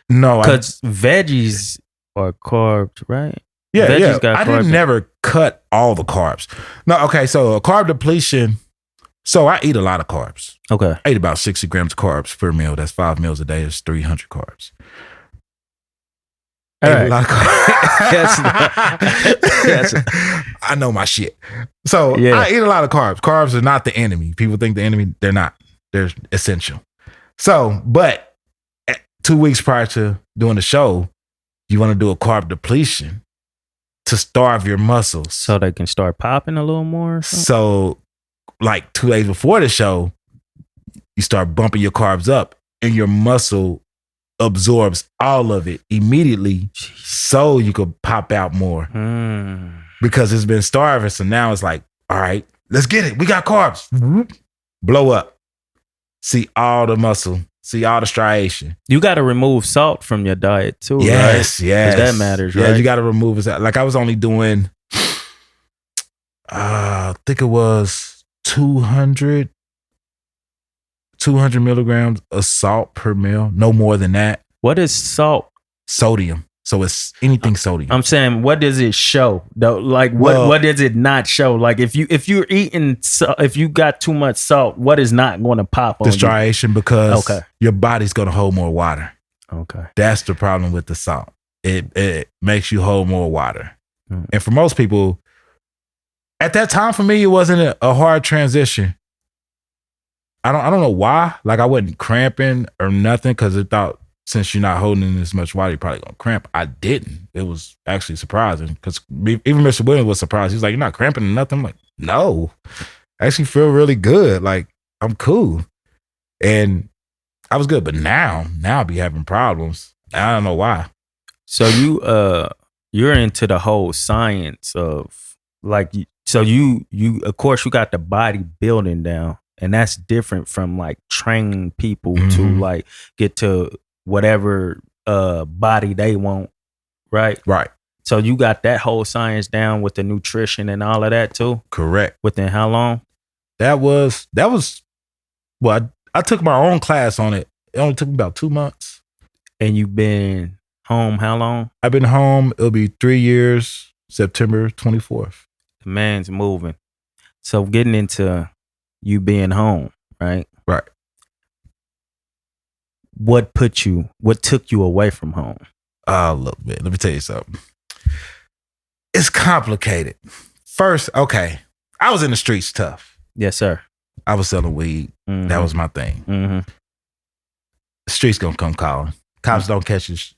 No, because veggies are carbs, right? Yeah, Veggies yeah. got I carbs. didn't never cut all the carbs. No, okay. So a carb depletion. So I eat a lot of carbs. Okay. I eat about 60 grams of carbs per meal. That's 5 meals a day. That's 300 carbs. All Ate right. a lot of Yes. I know my shit. So Yeah. I eat a lot of carbs. Carbs are not the enemy. People think the enemy. They're not. They're essential. So, but 2 weeks prior to doing the show, you want to do a carb depletion to starve your muscles. So they can start popping a little more. Or something? So, like 2 days before the show, you start bumping your carbs up and your muscle absorbs all of it immediately so you could pop out more because it's been starving. So now it's like, all right, let's get it. We got carbs. Blow up. See all the muscle. See all the striation. You got to remove salt from your diet too. Yes, right? yes. 'Cause that matters, Yeah, right? you got to remove it. Like I was only doing, I think it was 200 milligrams of salt per meal. No more than that. What is salt? Sodium. So it's anything sodium. I'm saying, what does it show though? Like, what does it not show? Like, if you're eating, if you got too much salt, what is not going to pop on the striation, because Okay. your body's going to hold more water. you? Okay. That's the problem with the salt. It makes you hold more water. Mm. And for most people, at that time for me, it wasn't a hard transition. I don't know why. Like I wasn't cramping or nothing because it thought since you're not holding in as much water, you're probably gonna cramp. I didn't. It was actually surprising because even Mr. Williams was surprised. He's like, "You're not cramping or nothing." I'm like, "No, I actually feel really good. Like I'm cool." And I was good, but now I be having problems. I don't know why. So you're into the whole science of like, so you of course you got the bodybuilding down, and that's different from like training people to Mhm. like get to whatever body they want, right? Right. So you got that whole science down with the nutrition and all of that too. Correct. Within how long? That was well, I took my own class on it. It only took me about 2 months. And you've been home how long? I've been home. It'll be 3 years, September 24th. The man's moving. So getting into you being home, right? Right. What took you away from home? Oh, look, man, let me tell you something. It's complicated. First, okay, I was in the streets tough. Yes, sir. I was selling weed. Mhm. That was my thing. Mm-hmm. The streets gonna come calling. Cops don't catch you. It's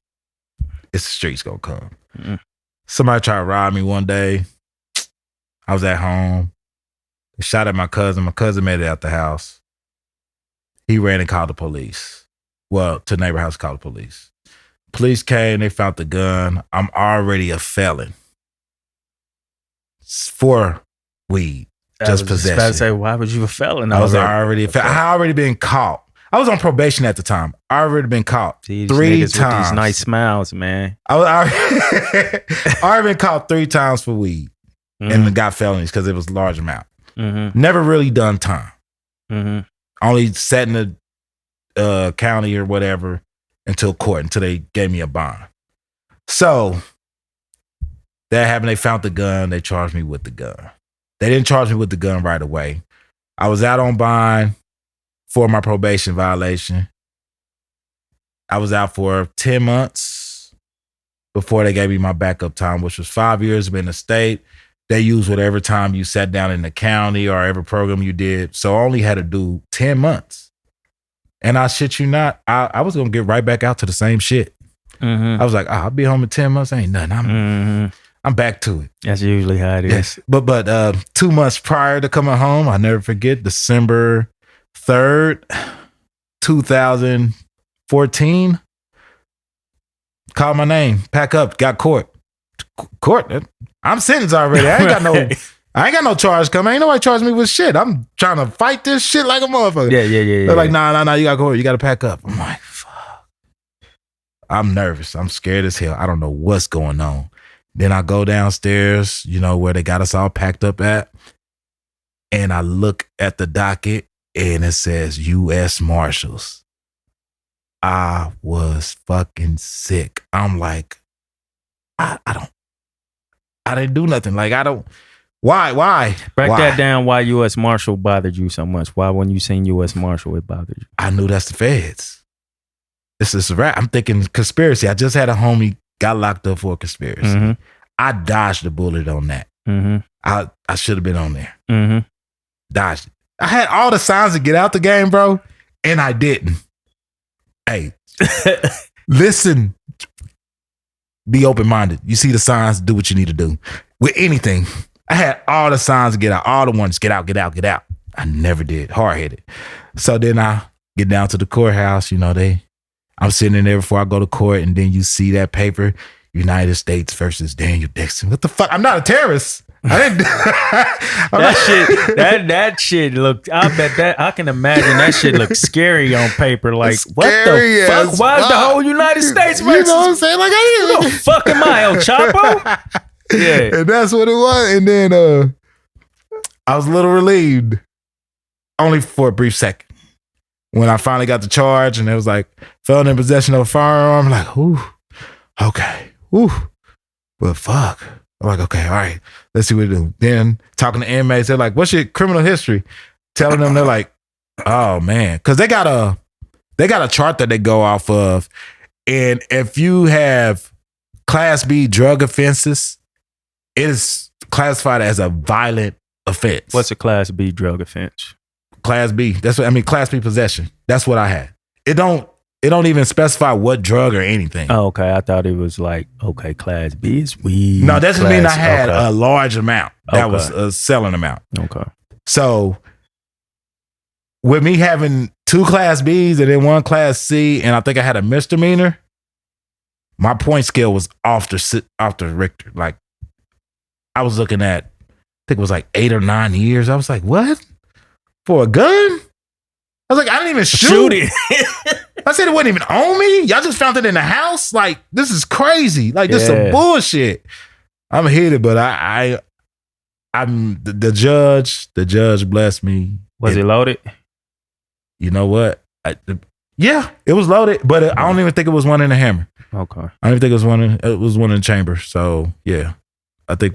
the streets gonna come. Mm. Somebody tried to rob me one day. I was at home. They shot at my cousin. My cousin made it out the house. He ran and called the police. Well, to the neighbor house, called the police. Police came. They found the gun. I'm already a felon for weed. Just possession. About to say, why was you a felon? I was already a felon. I had already been caught. I was on probation at the time. I already been caught These 3 niggas with times. these nice smiles, man. I already been caught 3 times for weed and got felonies because it was a large amount. Mm-hmm. Never really done time. Mm-hmm. Only sat in the county or whatever until court, until they gave me a bond. So that happened. They found the gun. They charged me with the gun. They didn't charge me with the gun right away. I was out on bond for my probation violation. I was out for 10 months before they gave me my backup time, which was 5 years in the state. They used whatever time you sat down in the county or every program you did. So I only had to do 10 months. And I shit you not, I was going to get right back out to the same shit. Mm-hmm. I was like, I'll be home in 10 months. Ain't nothing. I'm back to it. That's usually how it is. Yes. But 2 months prior to coming home, I'll never forget, December 3rd, 2014, called my name, pack up, got court. I'm sentenced already. I ain't got no charge coming. Ain't nobody charged me with shit. I'm trying to fight this shit like a motherfucker. Yeah. They're like, nah, you got court. You got to pack up. I'm like, fuck. I'm nervous. I'm scared as hell. I don't know what's going on. Then I go downstairs, where they got us all packed up at. And I look at the docket and it says U.S. Marshals. I was fucking sick. I'm like, I didn't do nothing. Like, why? Break that down. Why U.S. Marshal bothered you so much? Why when you seen U.S. Marshal, it bothered you? I knew that's the feds. This is a rap. I'm thinking conspiracy. I just had a homie got locked up for a conspiracy. Mm-hmm. I dodged the bullet on that. Mm-hmm. I should have been on there. Mm-hmm. Dodged it. I had all the signs to get out the game, bro, and I didn't. Hey, listen. Be open-minded. You see the signs, do what you need to do. With anything, I had all the signs to get out. All the ones, get out. I never did. Hard-headed. So then I get down to the courthouse. I'm sitting in there before I go to court, and then you see that paper, United States versus Daniel Dixon. What the fuck? I'm not a terrorist. I didn't. that shit looked. I bet that I can imagine that shit looked scary on paper. Like, what the fuck? Why is the whole United States versus? You know what I'm saying? Like, Who the fuck am I, El Chapo? Yeah, and that's what it was. And then I was a little relieved, only for a brief second. When I finally got the charge and it was like, felon in possession of a firearm, I'm like, ooh, okay, ooh, but fuck. I'm like, okay, all right, let's see what we do. Then talking to inmates, they're like, what's your criminal history? Telling them, they're like, oh man, because they got a chart that they go off of, and if you have Class B drug offenses, it is classified as a violent offense. What's a Class B drug offense? Class B. That's what I mean. Class B possession. That's what I had. It don't even specify what drug or anything. Oh, okay. I thought it was like, okay, Class B is weed. No, that doesn't mean I had a large amount. That was Okay. a selling amount. Okay. So with me having 2 Class Bs and then 1 Class C, and I think I had a misdemeanor, my point scale was off the Richter. Like, I was looking at, I think it was like 8 or 9 years. I was like, what? For a gun? I was like, I didn't even shoot it. I said it wasn't even on me. Y'all just found it in the house. Like, this is crazy. Like, this is some bullshit. I'm heated, but I'm the judge. The judge blessed me. Was it loaded? You know what? Yeah, it was loaded, but I don't even think it was one in the hammer. Okay. I don't even think it was one in the chamber. So yeah, I think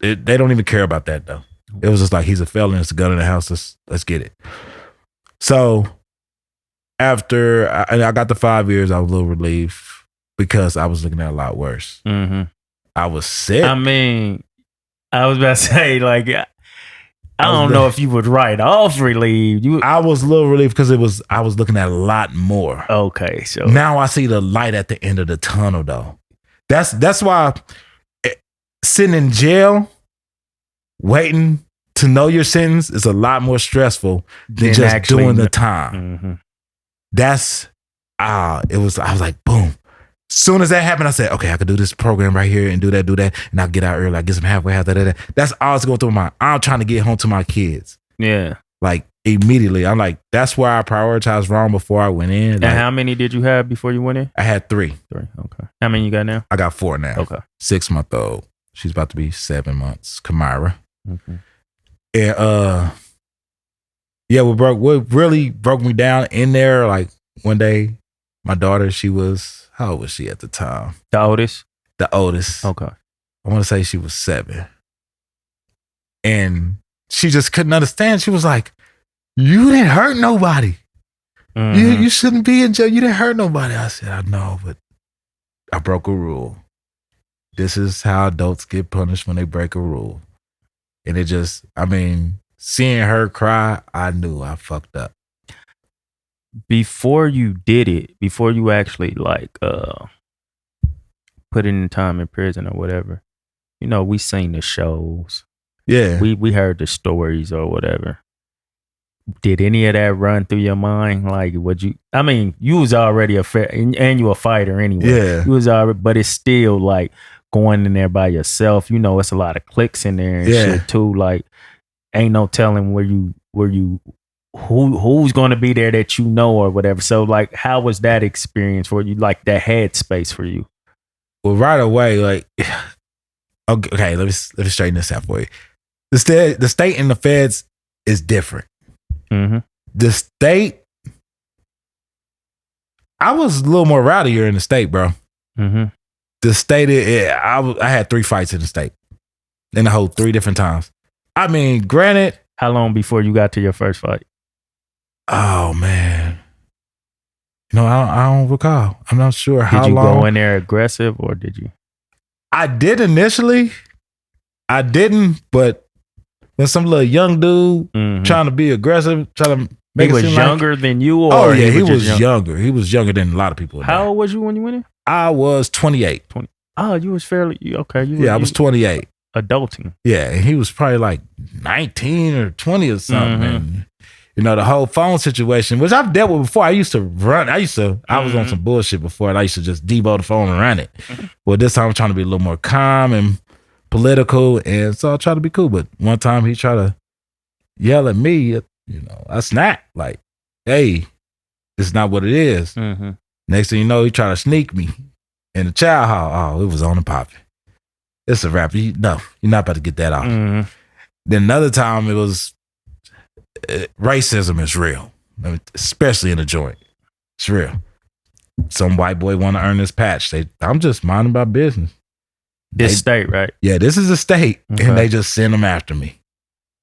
they don't even care about that though. It was just like, he's a felon. It's a gun in the house. Let's get it. So after I got the 5 years, I was a little relieved because I was looking at a lot worse. Mm-hmm. I was sick. I mean, I was about to say, like, I don't know if you would write off relieved. I was a little relieved because I was looking at a lot more. Okay, so now I see the light at the end of the tunnel, though. That's why sitting in jail, waiting to know your sentence is a lot more stressful than just actually doing the time. Mm-hmm. That's I was like, boom. Soon as that happened, I said, okay, I could do this program right here and do that, and I'll get out early. I get some halfway out. That's all that's going through my mind. I'm trying to get home to my kids. Yeah. Like immediately. I'm like, that's why I prioritized wrong before I went in. And like, how many did you have before you went in? I had 3. 3. Okay. How many you got now? I got 4 now. Okay. 6-month-old. She's about to be 7 months. Kamira. Okay. And what really broke me down in there, like one day, my daughter, how old was she at the time? The oldest? The oldest. Okay. I want to say she was 7. And she just couldn't understand. She was like, you didn't hurt nobody. Mm-hmm. You shouldn't be in jail. You didn't hurt nobody. I said, I know, but I broke a rule. This is how adults get punished when they break a rule. And it just, seeing her cry, I knew I fucked up. Before you did it, before you actually put in time in prison or whatever, we seen the shows. Yeah. We heard the stories or whatever. Did any of that run through your mind? Like, you was already and you a fighter anyway. Yeah. You was already, but it's still like going in there by yourself. It's a lot of clicks in there and shit too. Like, ain't no telling who's going to be there that or whatever. So like, how was that experience for you? Like that headspace for you? Well, right away, like, okay, let me straighten this out for you. The state and the feds is different. Mm-hmm. The state, I was a little more rowdier in the state, bro. Mm-hmm. The state, I had 3 fights in the state in the whole 3 different times. Granted. How long before you got to your first fight? Oh, man. I don't recall. I'm not sure how long. Did you go in there aggressive or did you? I did initially. I didn't, but when some little young dude trying to be aggressive, trying to make he it was seem younger than you? Or oh, yeah, he was younger. He was younger than a lot of people. How old was you when you went in? I was 28. 20. Oh, you was fairly, okay. I was 28. Adulting. Yeah, and he was probably like 19 or 20 or something. And, the whole phone situation, which I've dealt with before. I used to run. I was on some bullshit before, and I used to just devo the phone and run it. But this time I'm trying to be a little more calm and political, and so I try to be cool. But one time he tried to yell at me, I snapped like, hey, this is not what it is. Mm-hmm. Next thing you know, he tried to sneak me in the chow hall. Oh, it was on and popping. It's a wrap. You're not about to get that off. Mm-hmm. Then another time it was racism is real, especially in the joint. It's real. Some white boy want to earn this patch. I'm just minding my business. This state, right? Yeah, this is a state, okay. And they just send them after me.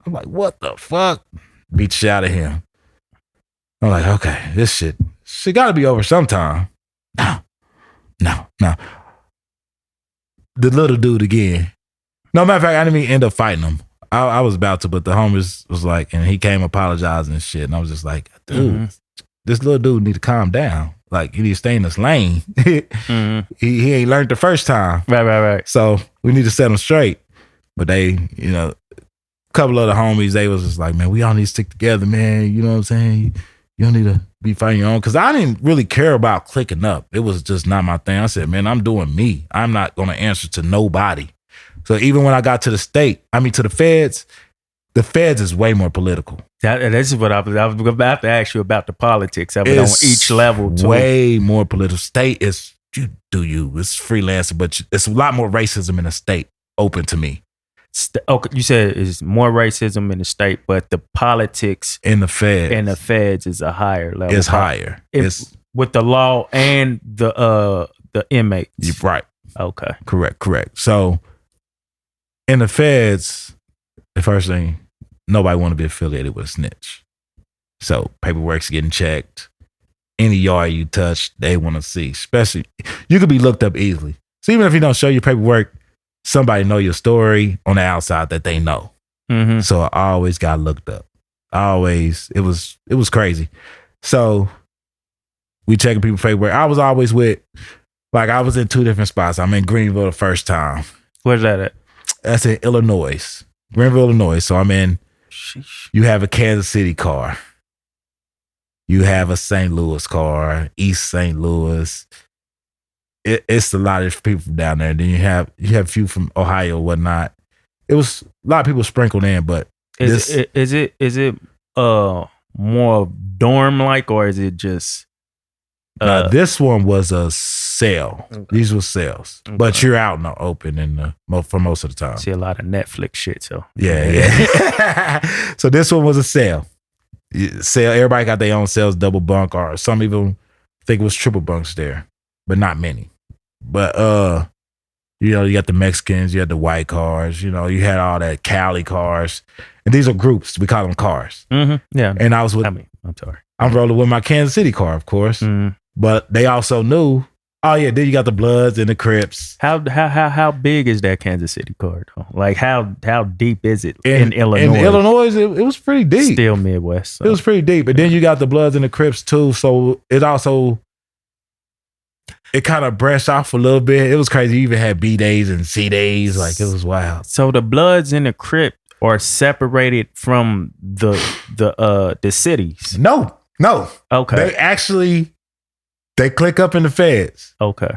I'm like, what the fuck? Beat the shit out of him. I'm like, okay, this shit got to be over sometime. No. The little dude again. No, matter of fact, I didn't even end up fighting him. I was about to, but the homies was like, and he came apologizing and shit. And I was just like, dude, this little dude need to calm down. Like, he need to stay in his lane. He ain't learned the first time. Right. So we need to set him straight. But they, a couple of the homies, they was just like, man, we all need to stick together, man. You know what I'm saying? You don't need to be fighting your own. Because I didn't really care about clicking up. It was just not my thing. I said, man, I'm doing me. I'm not going to answer to nobody. So even when I got to the feds is way more political. This is what I was about to ask you about the politics of it on each level too. Way more political. State is it's freelancing, but it's a lot more racism in the state open to me. Okay, you said it's more racism in the state, but the politics in the feds is a higher level. It's higher. It's with the law and the inmates. You're right. Okay. Correct. So in the feds, the first thing, nobody want to be affiliated with a snitch. So paperwork's getting checked. Any yard you touch, they want to see. Especially, you could be looked up easily. So even if you don't show your paperwork, somebody know your story on the outside that they know. Mm-hmm. So I always got looked up. It was crazy. So we checking people's paperwork. I was always I was in 2 different spots. I'm in Greenville the first time. Where's that at? That's in Illinois. Greenville, Illinois. So I'm in, Sheesh. you have a Kansas City car. You have a St. Louis car, East St. Louis. It's a lot of people from down there. Then you have a few from Ohio, whatnot. It was a lot of people sprinkled in, but Is it more dorm like, or is it just this one was a sale. Okay. These were sales, but you're out in the open for most of the time. see a lot of Netflix shit? So Yeah. So this one was a sale. Sale. Everybody got their own sales, double bunk, or some even think it was triple bunks there, but not many. But you got the Mexicans, you had the white cars, you had all that Cali cars, and these are groups. We call them cars. Mm-hmm. Yeah. And I was with. I'm sorry. I'm rolling with my Kansas City car, of course. Mm. But they also knew. Oh yeah, then you got the Bloods and the Crips. How big is that Kansas City car though? Like how deep is it in Illinois? In Illinois, it was pretty deep. Still Midwest. So. It was pretty deep. But then you got the Bloods and the Crips too. So it kind of branched off a little bit. It was crazy. You even had B days and C days. Like it was wild. So the Bloods and the Crips are separated from the cities. No. Okay. They click up in the feds. Okay.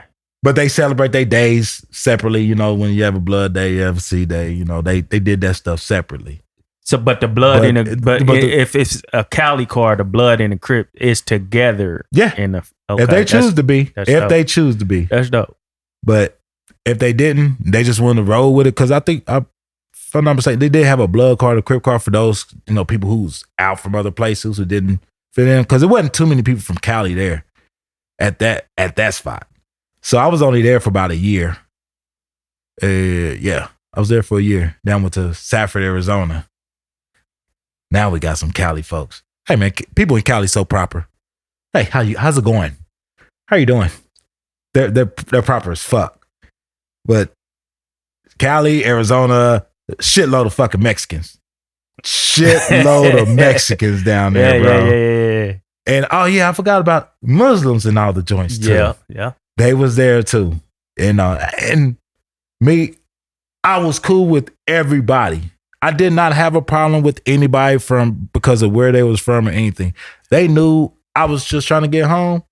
But they celebrate their days separately. When you have a Blood day, you have a C day. They did that stuff separately. So, but the Blood if it's a Cali car, the Blood and the Crip is together. Yeah. Okay, if they choose to be. They choose to be. That's dope. But if they didn't, they just wanted to roll with it. Because I think, if I'm not mistaken, they did have a Blood car, the Crip car for those, people who's out from other places who didn't fit in. Because there wasn't too many people from Cali there at that spot. So I was only there for about a year. I was there for a year. Then I went to Safford, Arizona. Now we got some Cali folks. Hey man, people in Cali so proper. Hey, how's it going? How you doing? They're proper as fuck. But Cali, Arizona, shitload of fucking Mexicans. Shitload of Mexicans down there, bro. Yeah. And I forgot about Muslims in all the joints too. Yeah. They was there too. And me, I was cool with everybody. I did not have a problem with anybody because of where they was from or anything. They knew I was just trying to get home.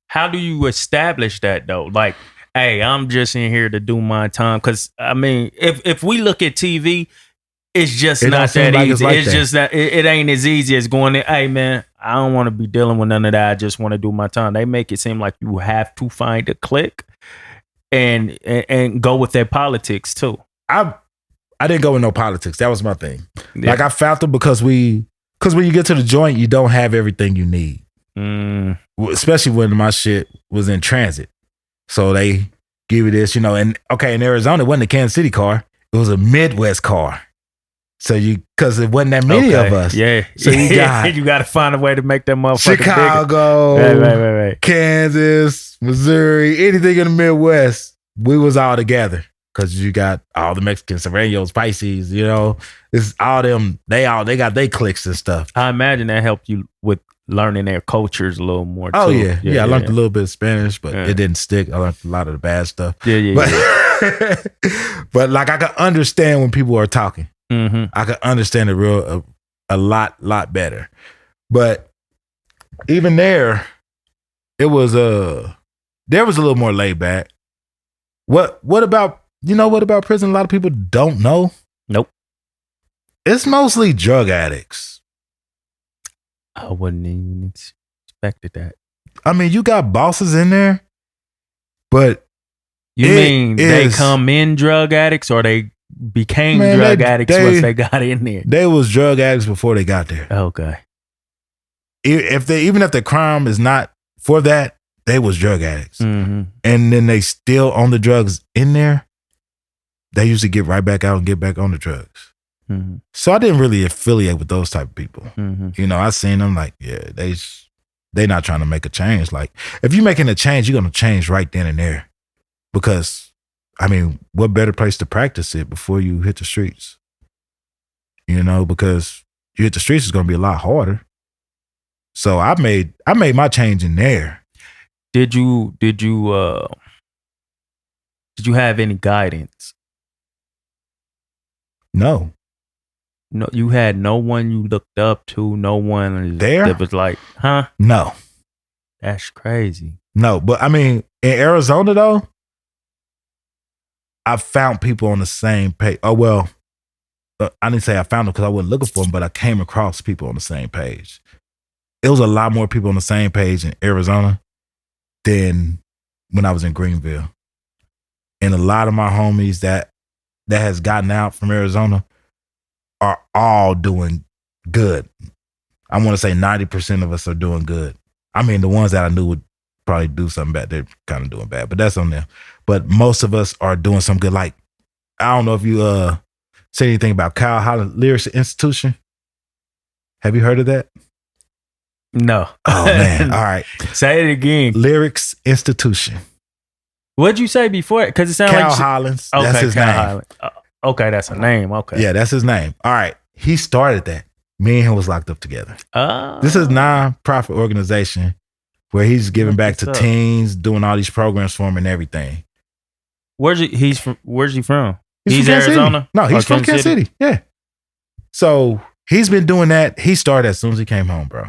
How do you establish that though? Like, hey, I'm just in here to do my time. Because I mean, if we look at TV, it's just not that easy. It's just that it ain't as easy as going in. Hey man, I don't want to be dealing with none of that. I just want to do my time. They make it seem like you have to find a clique and go with their politics too. I didn't go with no politics. That was my thing. Yeah. Like I found them because when you get to the joint, you don't have everything you need. Especially when my shit was in transit. So they give you this, and in Arizona, it wasn't a Kansas City car. It was a Midwest car. So because it wasn't that many of us. Yeah. So you got to find a way to make that motherfucker Chicago, right. Kansas, Missouri, anything in the Midwest, we was all together. Because you got all the Mexicans, Serranos, Pisces, it's all them. They got their cliques and stuff. I imagine that helped you with learning their cultures a little more. Oh too. Yeah. I learned a little bit of Spanish, but it didn't stick. I learned a lot of the bad stuff. But like I could understand when people are talking. Mm-hmm. I could understand it a lot better. But even there, it was there was a little more laid back. What about prison? A lot of people don't know. Nope. It's mostly drug addicts. I wouldn't even expected that. I mean, you got bosses in there, but you mean they come in drug addicts or they became drug addicts once they got in there? They was drug addicts before they got there. Okay. Even if the crime is not for that, they was drug addicts. Mm-hmm. And then they still on the drugs in there. They usually get right back out and get back on the drugs. Mm-hmm. So I didn't really affiliate with those type of people. Mm-hmm. I seen them like, yeah, they not trying to make a change. Like if you're making a change, you're going to change right then and there. Because, I mean, what better place to practice it before you hit the streets? you know, because you hit the streets is gonna be a lot harder. So I made my change in there. Did you have any guidance? No. No, you had no one you looked up to, no one There? that was like, huh? No. That's crazy. No. But I mean, in Arizona though, I found people on the same page. Oh well, I didn't say I found them because I wasn't looking for them, but I came across people on the same page. It was a lot more people on the same page in Arizona than when I was in Greenville. And a lot of my homies that has gotten out from Arizona are all doing good. I want to say 90% of us are doing good. I mean, the ones that I knew would probably do something bad, they're kind of doing bad, but that's on them. But most of us are doing some good. Like, I don't know if you say anything about Kyle Holland Lyrics Institution. Have you heard of that? No. Oh man. All right. Say it again. Lyrics Institution. What'd you say before? Because it sounded Cal like Hollins. Okay, that's his Cal name. Hollins. Okay, that's a name. Okay. Yeah, that's his name. All right. He started that. Me and him was locked up together. This is a non-profit organization where he's giving back to teens, doing all these programs for him and everything. Where's he from? He's from Arizona? City. No, he's from Kansas City. Yeah. So he's been doing that. He started as soon as he came home, bro.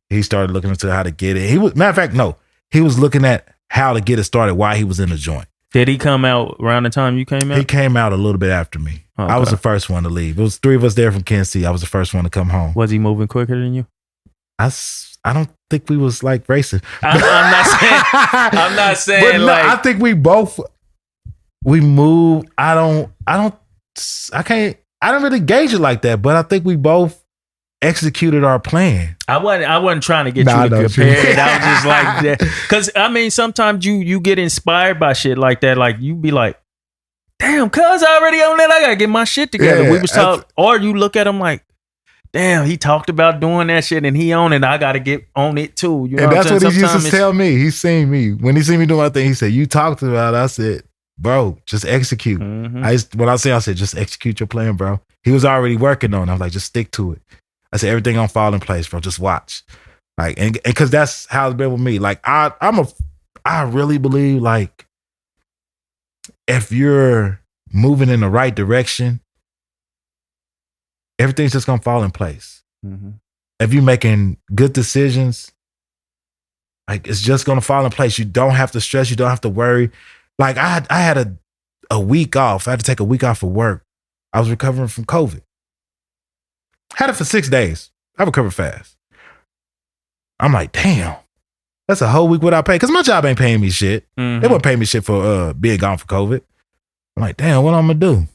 He started looking into how to get it. Matter of fact, no. He was looking at how to get it started while he was in the joint. Did he come out around the time you came out? He came out a little bit after me. Okay. I was the first one to leave. It was 3 of us there from Kansas City. I was the first one to come home. Was he moving quicker than you? I don't think we was like racing. I'm not saying but no, like. I think we moved. I don't really gauge it like that, but I think we both executed our plan. I wasn't trying to get you to compare it. I was just like that. Because I mean, sometimes you get inspired by shit like that. Like you be like, damn, cuz I already on that. I gotta get my shit together. Yeah, we was talking, or you look at him like, damn, he talked about doing that shit and he on it. I gotta get on it too. You know and that's what he Sometimes used to tell me. He seen me. When he seen me doing my thing, he said, you talked about it. I said, bro, just execute. Mm-hmm. When I said, just execute your plan, bro. He was already working on it. I was like, just stick to it. I said, everything gonna fall in place, bro. Just watch. Like, and because that's how it's been with me. Like, I really believe, like, if you're moving in the right direction, everything's just gonna fall in place. Mm-hmm. If you're making good decisions, like, it's just gonna fall in place. You don't have to stress. You don't have to worry. Like, I had a week off. I had to take a week off of work. I was recovering from COVID. Had it for 6 days. I recovered fast. I'm like, damn, that's a whole week without pay. Because my job ain't paying me shit. Mm-hmm. They wouldn't pay me shit for being gone for COVID. I'm like, damn, what I'm going to do?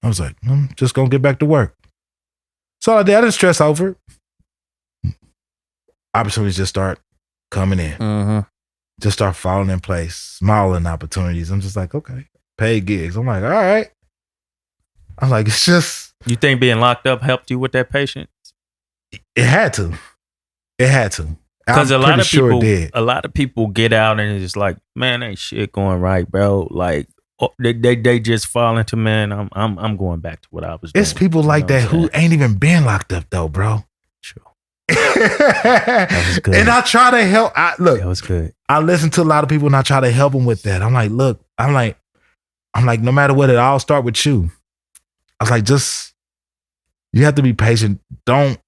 I was like, I'm just going to get back to work. So I didn't stress over it. Opportunities just start coming in. Mm-hmm. Just start falling in place. Smiling opportunities. I'm just like, okay. Paid gigs. I'm like, all right. I'm like, it's just. You think being locked up helped you with that patience? It had to. Because a lot of people get out and it's like, man, ain't shit going right, bro. Like they just fall into, man, I'm going back to what I was doing. It's people like that who ain't even been locked up though, bro. True. That was good. And I try to help. Look, that was good. I listen to a lot of people and I try to help them with that. I'm like, look, I'm like, no matter what, it all start with you. I was like, you have to be patient. Don't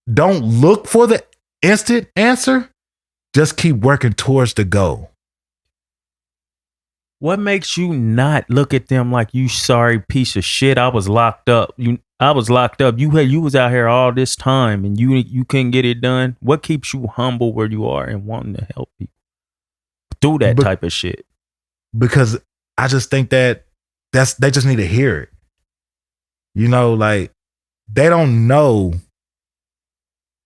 look for the instant answer. Just keep working towards the goal. What makes you not look at them like, you sorry piece of shit? I was locked up. I was locked up. You was out here all this time and you couldn't get it done. What keeps you humble where you are and wanting to help people through that type of shit? Because I just think that they just need to hear it. You know, like, they don't know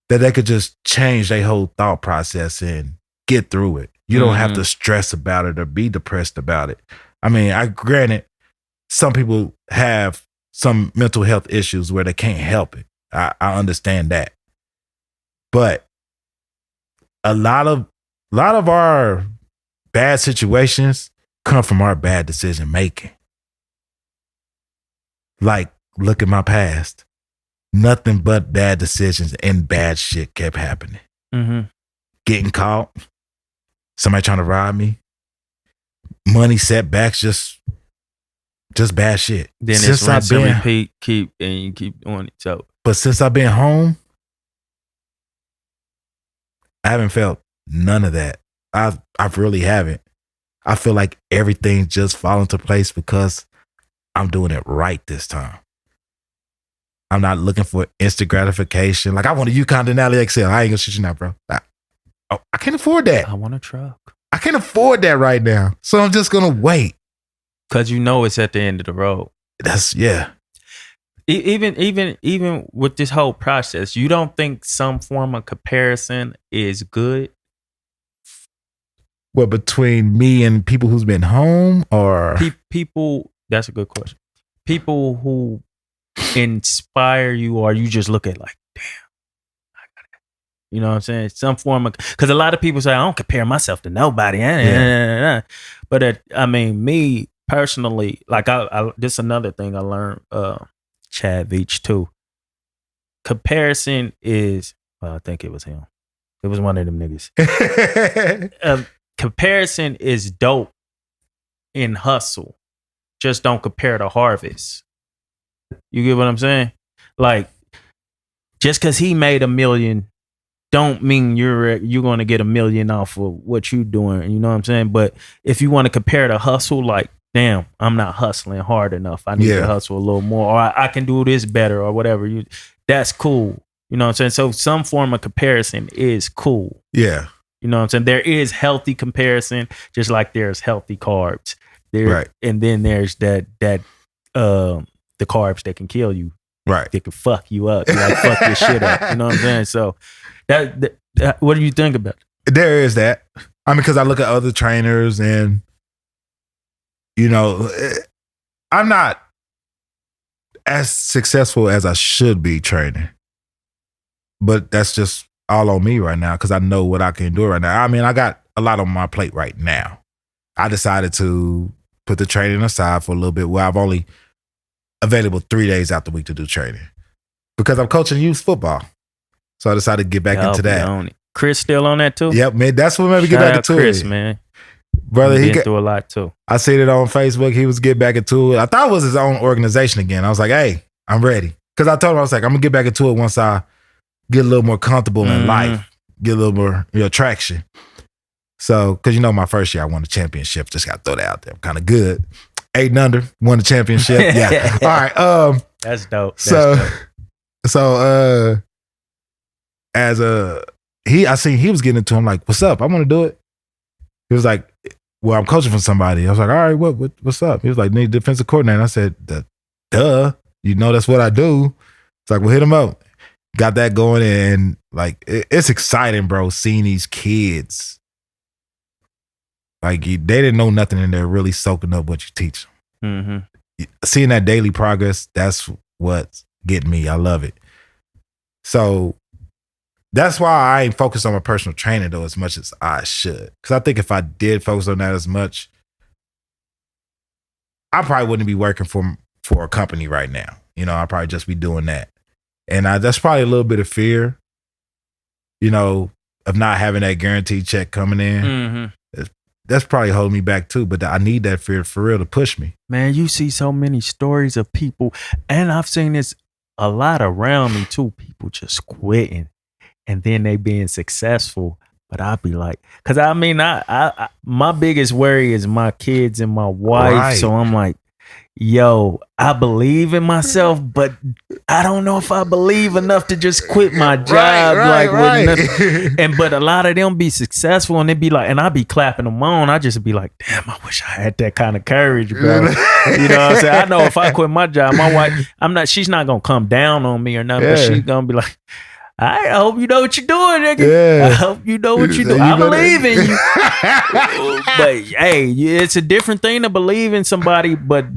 that they could just change their whole thought process and get through it. You don't have to stress about it or be depressed about it. I mean, granted, some people have some mental health issues where they can't help it. I understand that. But a lot of our bad situations come from our bad decision making. Like, look at my past. Nothing but bad decisions and bad shit kept happening. Mm-hmm. Getting caught, somebody trying to rob me, money setbacks, just bad shit. Then it's rinse and repeat, keep doing it. So, but since I've been home, I haven't felt none of that. I really haven't. I feel like everything just fall into place because I'm doing it right this time. I'm not looking for instant gratification. Like I want a Yukon Denali XL. I ain't gonna shit you now, bro. I can't afford that. I want a truck. I can't afford that right now. So I'm just gonna wait. Cause you know it's at the end of the road. That's yeah. Even with this whole process, you don't think some form of comparison is good? What, between me and people who's been home, or people? That's a good question. People who inspire you, or you just look at like, damn, I got it. You know what I'm saying? Some form of, because a lot of people say I don't compare myself to nobody. Yeah. But I mean, me personally, like I this is another thing I learned. Chad Veach too. Comparison is, I think it was him. It was one of them niggas. Comparison is dope in hustle. Just don't compare to harvest. You get what I'm saying? Like, just because he made $1 million don't mean you're going to get $1 million off of what you doing. You know what I'm saying? But if you want to compare to hustle, like, damn, I'm not hustling hard enough. I need to hustle a little more, or I can do this better, or whatever. That's cool. You know what I'm saying? So some form of comparison is cool. Yeah. You know what I'm saying? There is healthy comparison, just like there's healthy carbs. Right. And then there's that the carbs that can kill you. Right. They can fuck you up. You like fuck your shit up. You know what I'm saying? So that what do you think about it? There is that. I mean, because I look at other trainers and, you know, I'm not as successful as I should be training. But that's just all on me right now because I know what I can do right now. I mean, I got a lot on my plate right now. I decided to put the training aside for a little bit where I've only available 3 days out the week to do training because I'm coaching youth football. So I decided to get back into that. Chris still on that too? Yep, man. That's what made me get back into Chris, it. Man. Brother, he been through a lot too. I seen it on Facebook. He was getting back into it. I thought it was his own organization again. I was like, hey, I'm ready. Because I told him, I was like, I'm going to get back into it once I get a little more comfortable in life, get a little more traction. So, because you know, my first year I won the championship. Just got to throw that out there. I'm kind of good. 8-under, won the championship. Yeah. All right. That's dope. I seen he was getting into him like, what's up? I want to do it. He was like, well, I'm coaching for somebody. I was like, all right, what's up? He was like, need defensive coordinator. I said, duh, you know that's what I do. It's like, well, hit him up. Got that going, and like it's exciting, bro, seeing these kids. Like they didn't know nothing and they're really soaking up what you teach them. Mm-hmm. Seeing that daily progress, that's what's getting me. I love it. So that's why I ain't focused on my personal training though as much as I should. Because I think if I did focus on that as much, I probably wouldn't be working for a company right now. You know, I'd probably just be doing that. And that's probably a little bit of fear, you know, of not having that guaranteed check coming in. Mm-hmm. That's probably holding me back too. But I need that fear for real to push me. Man, you see so many stories of people, and I've seen this a lot around me too. People just quitting, and then they being successful. But I'll be like, because I mean, I my biggest worry is my kids and my wife. Right. So I'm like, yo, I believe in myself, but I don't know if I believe enough to just quit my job. With nothing. But a lot of them be successful and they be like, and I be clapping them on. I just be like, damn, I wish I had that kind of courage, bro. You know what I'm saying? I know if I quit my job, my wife, she's not going to come down on me or nothing, but she's going to be like, I hope you know what you're doing, nigga. Yeah. I hope you know what you're doing. I believe in you. But hey, it's a different thing to believe in somebody, but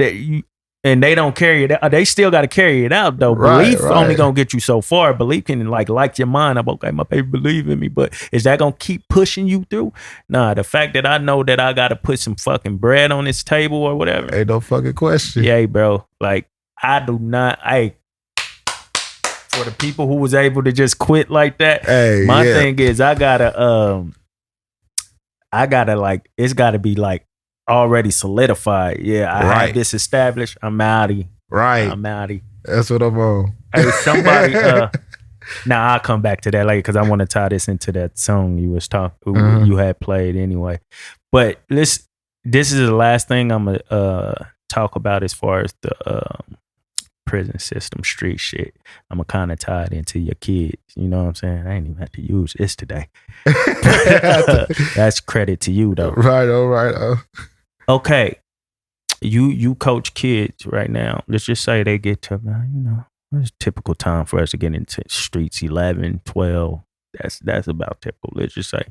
and they don't carry it out. They still got to carry it out though. Belief only gonna get you so far. Belief can like your mind. I'm okay, my baby believe in me, but is that gonna keep pushing you through? Nah, the fact that I know that I gotta put some fucking bread on this table or whatever. Ain't no fucking question. Yeah, bro. Like I do not. For the people who was able to just quit like that, my thing is I gotta like, it's gotta be like already solidified. Yeah, I have this established. I'm outie. Right. I'm outie. That's what I'm on. Hey, somebody. Now I'll come back to that later because I want to tie this into that song you was talking, you had played anyway. But this is the last thing I'm gonna talk about as far as the prison system, street shit. I'm gonna kind of tie it into your kids. You know what I'm saying? I ain't even have to use this today. That's credit to you though. Right. All right. Okay, you coach kids right now. Let's just say they get to, it's typical time for us to get into streets, 11, 12. That's about typical. Let's just say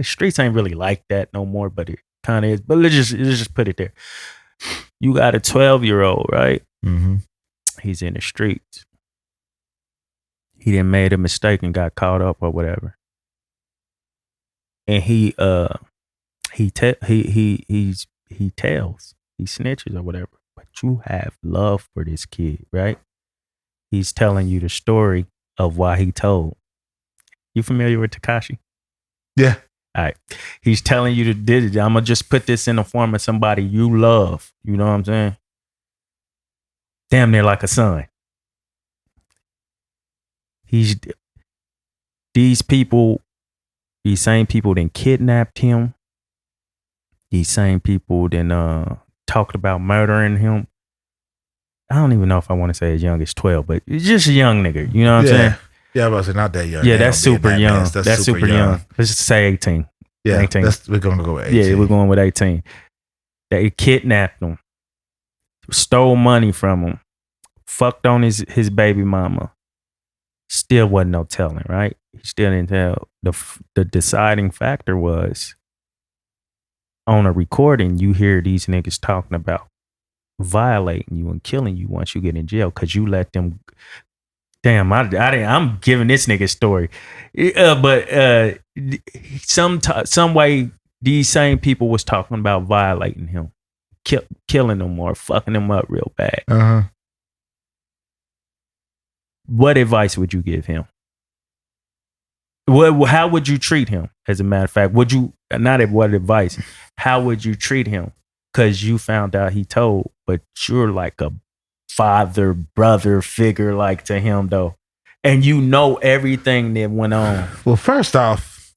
streets ain't really like that no more, but it kind of is. But let's just put it there. You got a 12-year-old, right? Mm-hmm. He's in the streets. He done made a mistake and got caught up or whatever. And he tells, he snitches or whatever. But you have love for this kid, right? He's telling you the story of why he told. You familiar with Tekashi? Yeah. All right. He's telling you to did it. I'm gonna just put this in the form of somebody you love. You know what I'm saying? Damn near like a son. These same people then kidnapped him. These same people then talked about murdering him. I don't even know if I want to say as young as 12, but it's just a young nigga. You know what I'm saying? Yeah, I was not that young. Yeah, that's super young. That's super young. Let's just say 18. Yeah, 18. We're going to go with 18. Yeah, we're going with 18. They kidnapped him, stole money from him, fucked on his baby mama. Still wasn't no telling, right? He still didn't tell. The deciding factor was on a recording, you hear these niggas talking about violating you and killing you once you get in jail because you let them. Damn, I'm giving this nigga story, but some way these same people was talking about violating him, killing him or fucking him up real bad. What advice would you give him? How would you treat him? As a matter of fact, would you not what advice? How would you treat him? Because you found out he told, but you're like a father, brother figure like to him though. And you know everything that went on. Well, first off,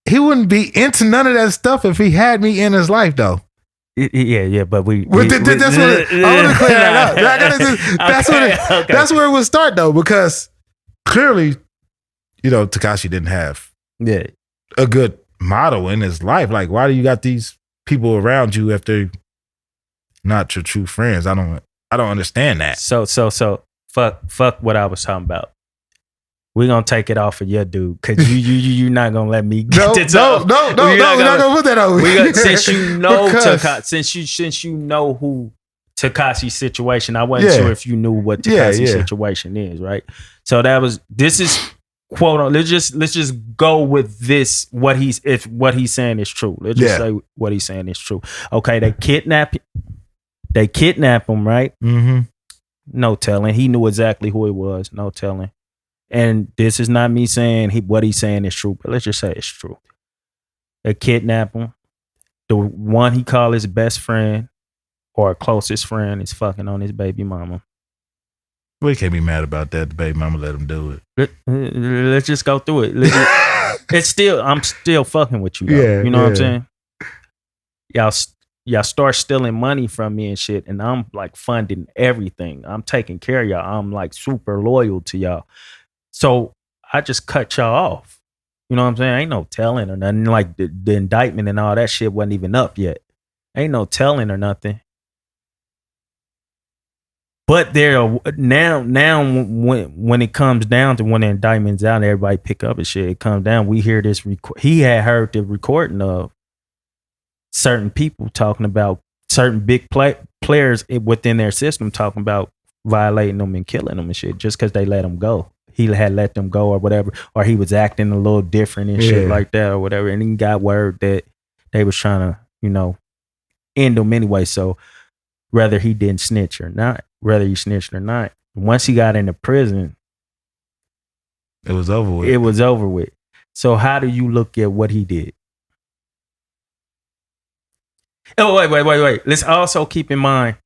he wouldn't be into none of that stuff if he had me in his life though. Yeah, but I want to clear that up. That's where it would start though, because clearly, Tekashi didn't have a good model in his life. Like, why do you got these people around you if they're not your true friends? I don't understand that. So fuck what I was talking about. We're gonna take it off of your dude because you're not gonna let me get it. No, we're not gonna put that on. Since you know since you know who Tekashi's situation, I wasn't sure if you knew what Tekashi's situation is, right? So this is quote on. Let's just go with this. What he's saying is true. Let's just say what he's saying is true. Okay, they kidnap him, right? Mm-hmm. No telling. He knew exactly who it was. No telling. And this is not me saying what he's saying is true, but let's just say it's true. They kidnap him. The one he called his best friend or closest friend is fucking on his baby mama. We can't be mad about that. The baby mama let him do it. Let's just go through it. I'm still fucking with you though. Yeah, you know what I'm saying? Y'all start stealing money from me and shit, and I'm like funding everything. I'm taking care of y'all. I'm like super loyal to y'all. So I just cut y'all off. You know what I'm saying? Ain't no telling or nothing. Like the indictment and all that shit wasn't even up yet. Ain't no telling or nothing. But there now when it comes down to when the indictment's out and everybody pick up and shit, it comes down. We hear this. He had heard the recording of certain people talking about certain big players within their system talking about violating them and killing them and shit just because they let them go. He had let them go or whatever, or he was acting a little different and shit like that or whatever. And he got word that they was trying to, end them anyway. So whether he didn't snitch or not, whether he snitched or not. Once he got into prison, It was over with. it was over with. So how do you look at what he did? Oh, wait. Let's also keep in mind,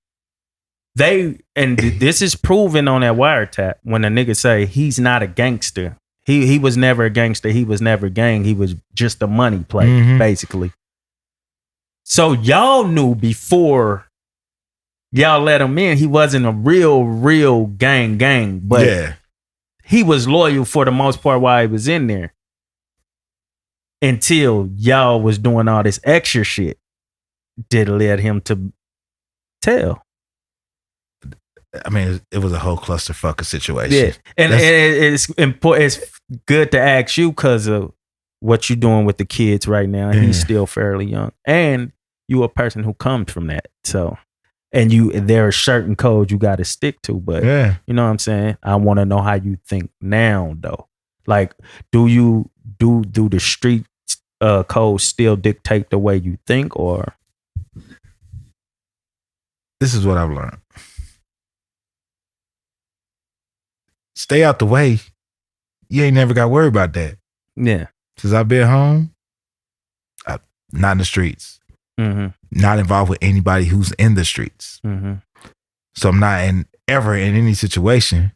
this is proven on that wiretap when a nigga say he's not a gangster. He was never a gangster. He was never gang. He was just a money play, basically. So y'all knew before y'all let him in, he wasn't a real gang. But he was loyal for the most part while he was in there. Until y'all was doing all this extra shit that led him to tell. I mean, it was a whole clusterfucker situation. Yeah, and it's important. It's good to ask you because of what you're doing with the kids right now. And he's still fairly young, and you a person who comes from that. So, and there are certain codes you got to stick to. But you know what I'm saying? I want to know how you think now, though. Like, do the street codes still dictate the way you think, or this is what I've learned. Stay out the way. You ain't never got worried about that. Yeah. Since I've been home, I'm not in the streets. Not involved with anybody who's in the streets. So I'm not ever in any situation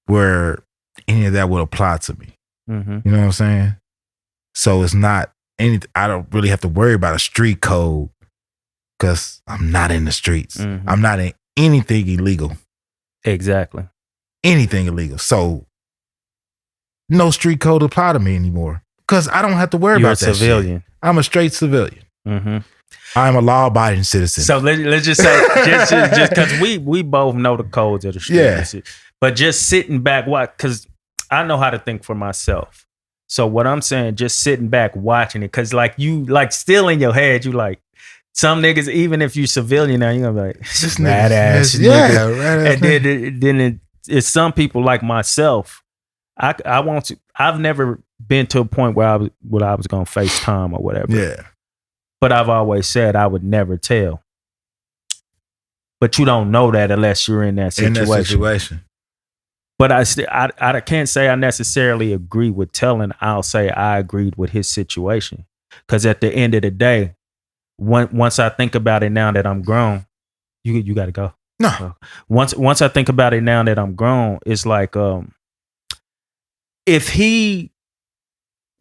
where any of that would apply to me. You know what I'm saying? So it's not I don't really have to worry about a street code because I'm not in the streets. I'm not in anything illegal. Exactly. Anything illegal. So no street code apply to me anymore because I don't have to worry about that. You're a civilian. Shit. I'm a straight civilian. I'm a law-abiding citizen. So let's just say, just because we both know the codes of the street. Yeah. But just sitting back, because I know how to think for myself. So what I'm saying, just sitting back watching it, because like you, like still in your head, you like, some niggas, even if you civilian now, you're gonna be like, this rad ass nigga. And then it's some people like myself. I've never been to a point where I was gonna face time or whatever. Yeah. But I've always said I would never tell. But you don't know that unless you're in that situation. But I can't say I necessarily agree with telling. I'll say I agreed with his situation. Because at the end of the day, once I think about it now that I'm grown, you got to go. No. Once I think about it now that I'm grown, it's like if he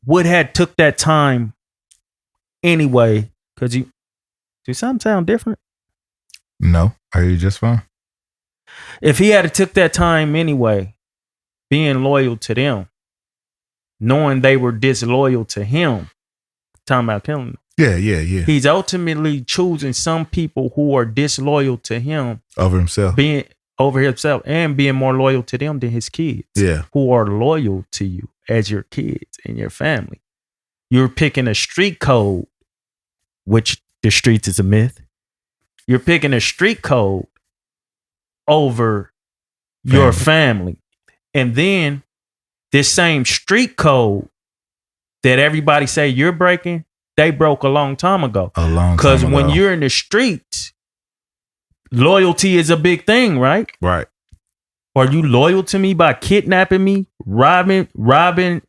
would have took that time anyway, because do something sound different? No, are you just fine? If he had took that time anyway, being loyal to them, knowing they were disloyal to him, talking about killing them. Yeah. He's ultimately choosing some people who are disloyal to him over himself, and being more loyal to them than his kids. Yeah, who are loyal to you as your kids and your family. You're picking a street code, which the streets is a myth. You're picking a street code over your family, and then this same street code that everybody say you're breaking, they broke a long time ago. Because when you're in the streets, loyalty is a big thing, right? Right. Are you loyal to me by kidnapping me, robbing,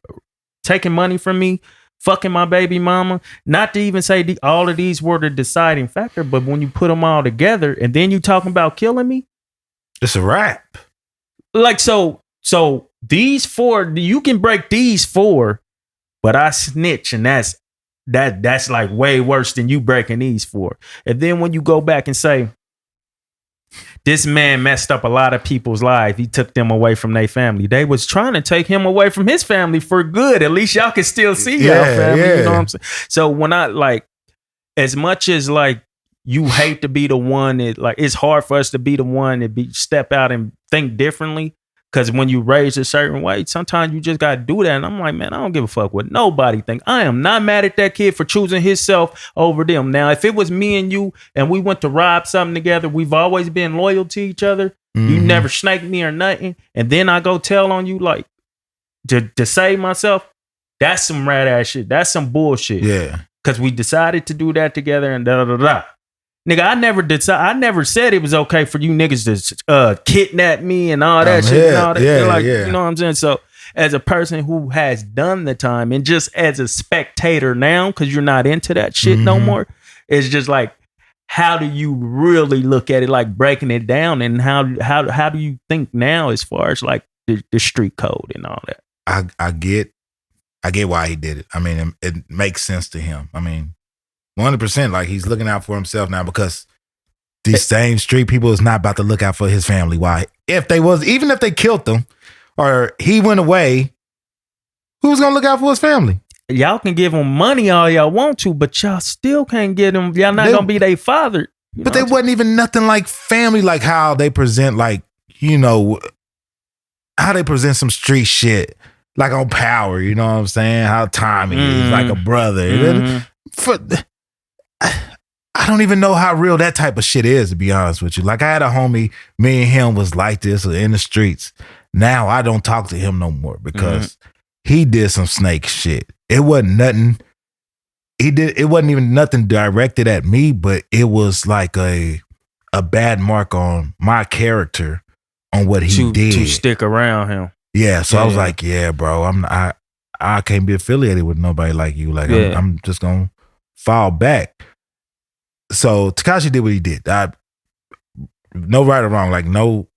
taking money from me, fucking my baby mama? Not to even say all of these were the deciding factor, but when you put them all together and then you talking about killing me, it's a wrap. Like, so these four, you can break these four, but I snitch, and that's like way worse than you breaking these four. And then when you go back and say, this man messed up a lot of people's lives, he took them away from their family. They was trying to take him away from his family for good. At least y'all can still see y'all family. Yeah. You know what I'm saying? So when I like, as much as like you hate to be the one that like, it's hard for us to be the one that step out and think differently. Because when you raise a certain way, sometimes you just got to do that. And I'm like, man, I don't give a fuck what nobody think. I am not mad at that kid for choosing himself over them. Now, if it was me and you and we went to rob something together, we've always been loyal to each other. You never snaked me or nothing. And then I go tell on you like to save myself. That's some rat ass shit. That's some bullshit. Yeah. Because we decided to do that together and da-da-da-da. Nigga, I never said it was okay for you niggas to kidnap me and all that shit and all that. You know what I'm saying? So as a person who has done the time and just as a spectator now, because you're not into that shit no more, it's just like, how do you really look at it, like breaking it down, and how do you think now as far as like the street code and all that? I get why he did it. I mean, it makes sense to him. I mean, 100%, like he's looking out for himself now, because these same street people is not about to look out for his family. Why? Even if they killed them or he went away, who's gonna look out for his family? Y'all can give them money all y'all want to, but y'all still can't get them. Y'all not gonna be their father. But they wasn't even nothing like family, like how they present, like, you know, how they present some street shit, like on Power, you know what I'm saying? How Tommy is like a brother. I don't even know how real that type of shit is, to be honest with you. Like, I had a homie, me and him was like this in the streets. Now I don't talk to him no more because he did some snake shit. It wasn't nothing. It wasn't even nothing directed at me, but it was like a bad mark on my character on what he did. To stick around him. Yeah. So I was like, yeah, bro, I can't be affiliated with nobody like you. Like, I'm just gonna fall back. So Tekashi did what he did. No right or wrong. Like, no,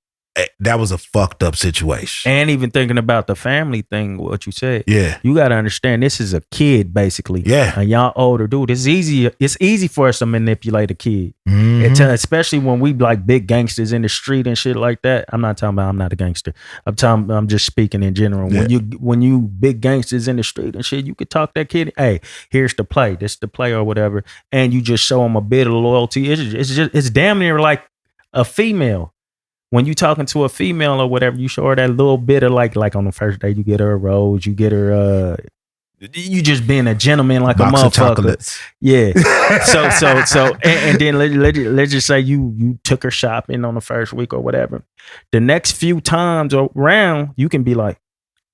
that was a fucked up situation. And even thinking about the family thing, what you said. Yeah. You got to understand, this is a kid, basically. Yeah. And y'all older dude. It's easy for us to manipulate a kid. Especially when we like big gangsters in the street and shit like that. I'm not talking about I'm not a gangster. I'm just speaking in general. Yeah. When you big gangsters in the street and shit, you could talk that kid, hey, here's the play. This is the play or whatever. And you just show them a bit of loyalty. It's damn near like a female. When you talking to a female or whatever, you show her that little bit of like on the first day, you get her a rose, you get her you just being a gentleman like box a motherfucker. Of chocolates. Yeah. So and then let's just say you took her shopping on the first week or whatever. The next few times around, you can be like,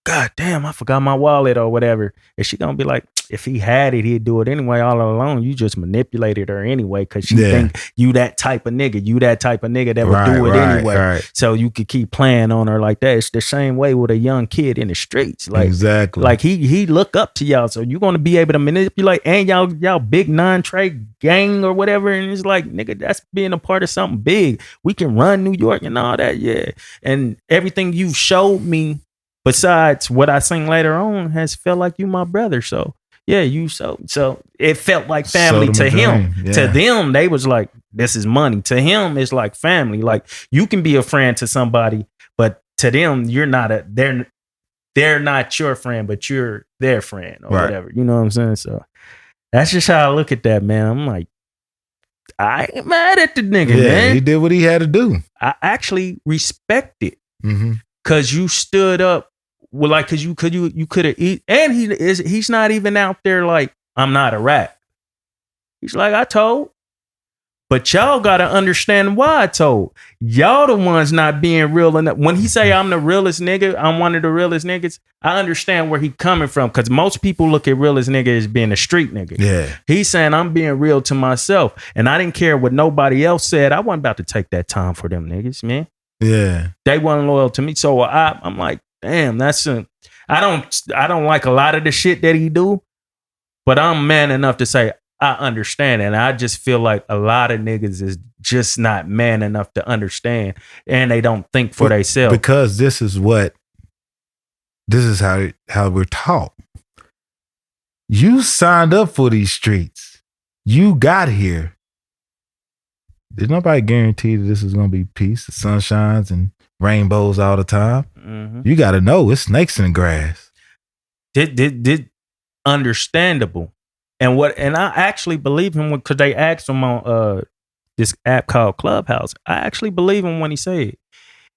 God damn, I forgot my wallet or whatever. And she gonna be like, if he had it, he'd do it anyway all along. You just manipulated her anyway because she think you that type of nigga. You that type of nigga that would do it anyway. Right. So you could keep playing on her like that. It's the same way with a young kid in the streets. Like, exactly. Like he look up to y'all. So you're gonna be able to manipulate, and y'all big non-trade gang or whatever. And it's like, nigga, that's being a part of something big. We can run New York and all that. Yeah. And everything you showed me, besides what I sing later on, has felt like you my brother. So yeah, so it felt like family to him. Yeah. To them, they was like, this is money. To him, it's like family. Like, you can be a friend to somebody, but to them, you're not they're not your friend, but you're their friend or whatever. You know what I'm saying? So that's just how I look at that, man. I'm like, I ain't mad at the nigga, man. He did what he had to do. I actually respect it. Cause you stood up. Well, like, cause you could have eat, and he's not even out there like, I'm not a rat. He's like, I told, but y'all gotta understand why I told. Y'all the ones not being real enough. When he say I'm the realest nigga, I'm one of the realest niggas, I understand where he coming from. Cause most people look at realest nigga as being a street nigga. Yeah. He's saying I'm being real to myself, and I didn't care what nobody else said. I wasn't about to take that time for them niggas, man. Yeah. They weren't loyal to me, so I'm like, damn, I don't like a lot of the shit that he do, but I'm man enough to say I understand. And I just feel like a lot of niggas is just not man enough to understand, and they don't think for themselves. Because this is how we're taught. You signed up for these streets. You got here. Did nobody guarantee that this is going to be peace, the sunshines and rainbows all the time? You got to know it's snakes in the grass. Did understandable. And I actually believe him because they asked him on this app called Clubhouse. I actually believe him when he said it.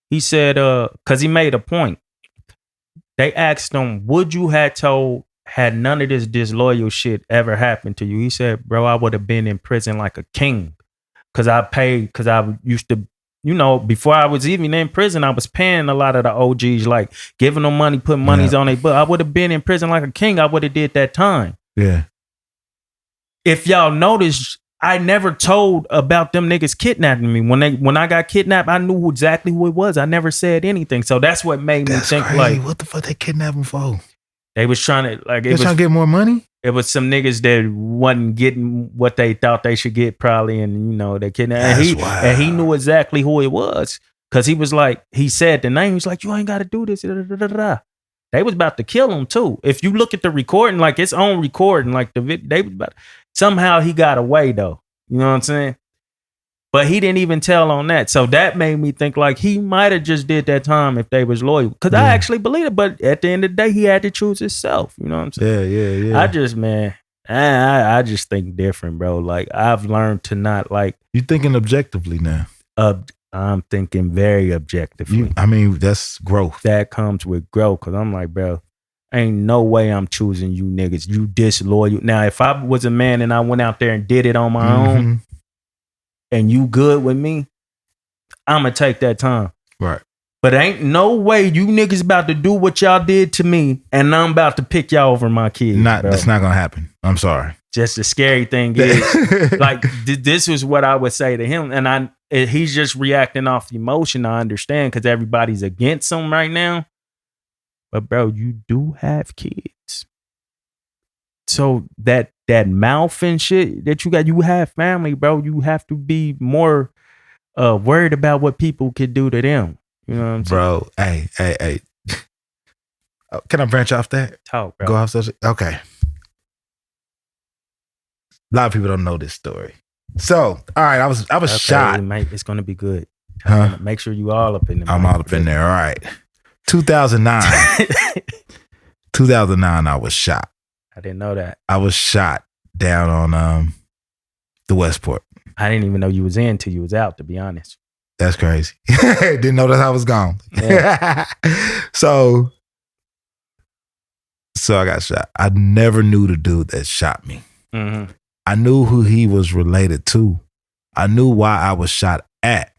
He said, because he made a point. They asked him, would you had none of this disloyal shit ever happened to you? He said, bro, I would have been in prison like a king. Because I used to, before I was even in prison, I was paying a lot of the OGs, like giving them money, putting monies on their book. I would have been in prison like a king. I would have did that time. Yeah. If y'all notice, I never told about them niggas kidnapping me. When I got kidnapped, I knew exactly who it was. I never said anything. So that's what made me think crazy. like, what the fuck they kidnapping for? They was trying to like They trying to get more money? It was some niggas that wasn't getting what they thought they should get probably, and you know they kidnapped. And he knew exactly who it was because he was like, he said the name. He's like, you ain't got to do this. They was about to kill him too. If you look at the recording, like it's on recording, like they was about. Somehow he got away though. You know what I'm saying? But he didn't even tell on that. So that made me think like he might have just did that time if they was loyal. Because I actually believe it. But at the end of the day, he had to choose himself. You know what I'm saying? Yeah. I just, man, I just think different, bro. Like I've learned to not like. You thinking objectively now? I'm thinking very objectively. That's growth. That comes with growth. Because I'm like, bro, ain't no way I'm choosing you niggas. You disloyal. Now, if I was a man and I went out there and did it on my own, and you good with me, I'ma take that time. Right. But ain't no way you niggas about to do what y'all did to me, and I'm about to pick y'all over my kids. That's not gonna happen. I'm sorry. Just the scary thing is, like this is what I would say to him, and he's just reacting off emotion. I understand because everybody's against him right now. But bro, you do have kids. So that mouth and shit that you have family, bro. You have to be more worried about what people could do to them. You know what I'm saying? Bro, hey. Can I branch off that? Talk, bro. Go off social. Okay. A lot of people don't know this story. So, all right, I was shot. Mate, it's gonna be good. Huh? Make sure you all up in there. I'm all up in there. All right. 2009. 2009, I was shot. I didn't know that. I was shot down on the Westport. I didn't even know you was in till you was out, to be honest. That's crazy. Didn't know that I was gone. Yeah. So I got shot. I never knew the dude that shot me. Mm-hmm. I knew who he was related to. I knew why I was shot at.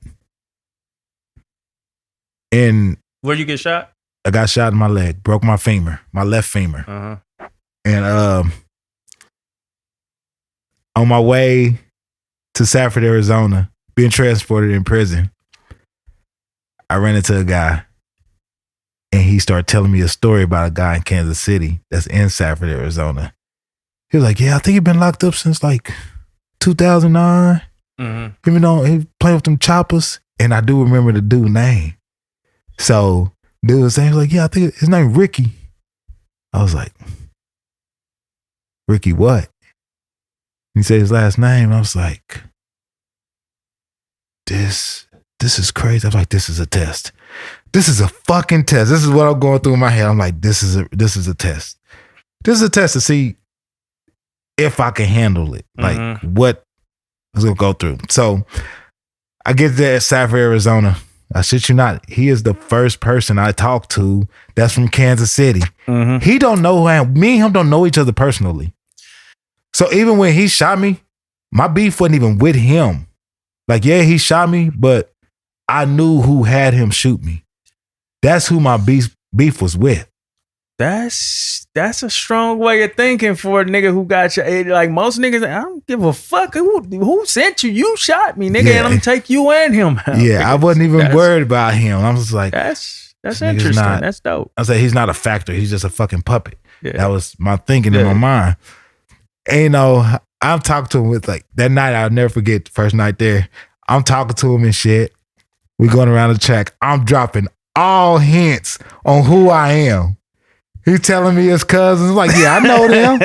And where'd you get shot? I got shot in my leg, broke my femur, my left femur. Uh-huh. And on my way to Safford, Arizona, being transported in prison, I ran into a guy and he started telling me a story about a guy in Kansas City that's in Safford, Arizona. He was like, yeah, I think he's been locked up since like 2009. Mm-hmm. Even though he playing with them choppers. And I do remember the dude's name. So dude was saying, like, yeah, I think his name Ricky. I was like, Ricky what? He said his last name. I was like, this is crazy. I was like, this is a test. This is a fucking test. This is what I'm going through in my head. I'm like, this is a test. This is a test to see if I can handle it. Like what is going to go through. So I get there at Safford, Arizona. I shit you not. He is the first person I talked to that's from Kansas City. Mm-hmm. He don't know who I am. Me and him don't know each other personally. So even when he shot me, my beef wasn't even with him. Like, yeah, he shot me, but I knew who had him shoot me. That's who my beef was with. That's a strong way of thinking for a nigga who got shot. Like most niggas, I don't give a fuck who sent you. You shot me, nigga, Yeah. and I'm gonna take you and him out. Yeah, I wasn't even worried about him. I was like, that's this interesting. nigga's not- That's dope. I said, he's not a factor. He's just a fucking puppet. Yeah. That was my thinking in my mind. And you know, I'm talking to him with like that night. I'll never forget the first night there. I'm talking to him and shit. We going around the track. I'm dropping all hints on who I am. He telling me his cousins. Like, yeah, I know them.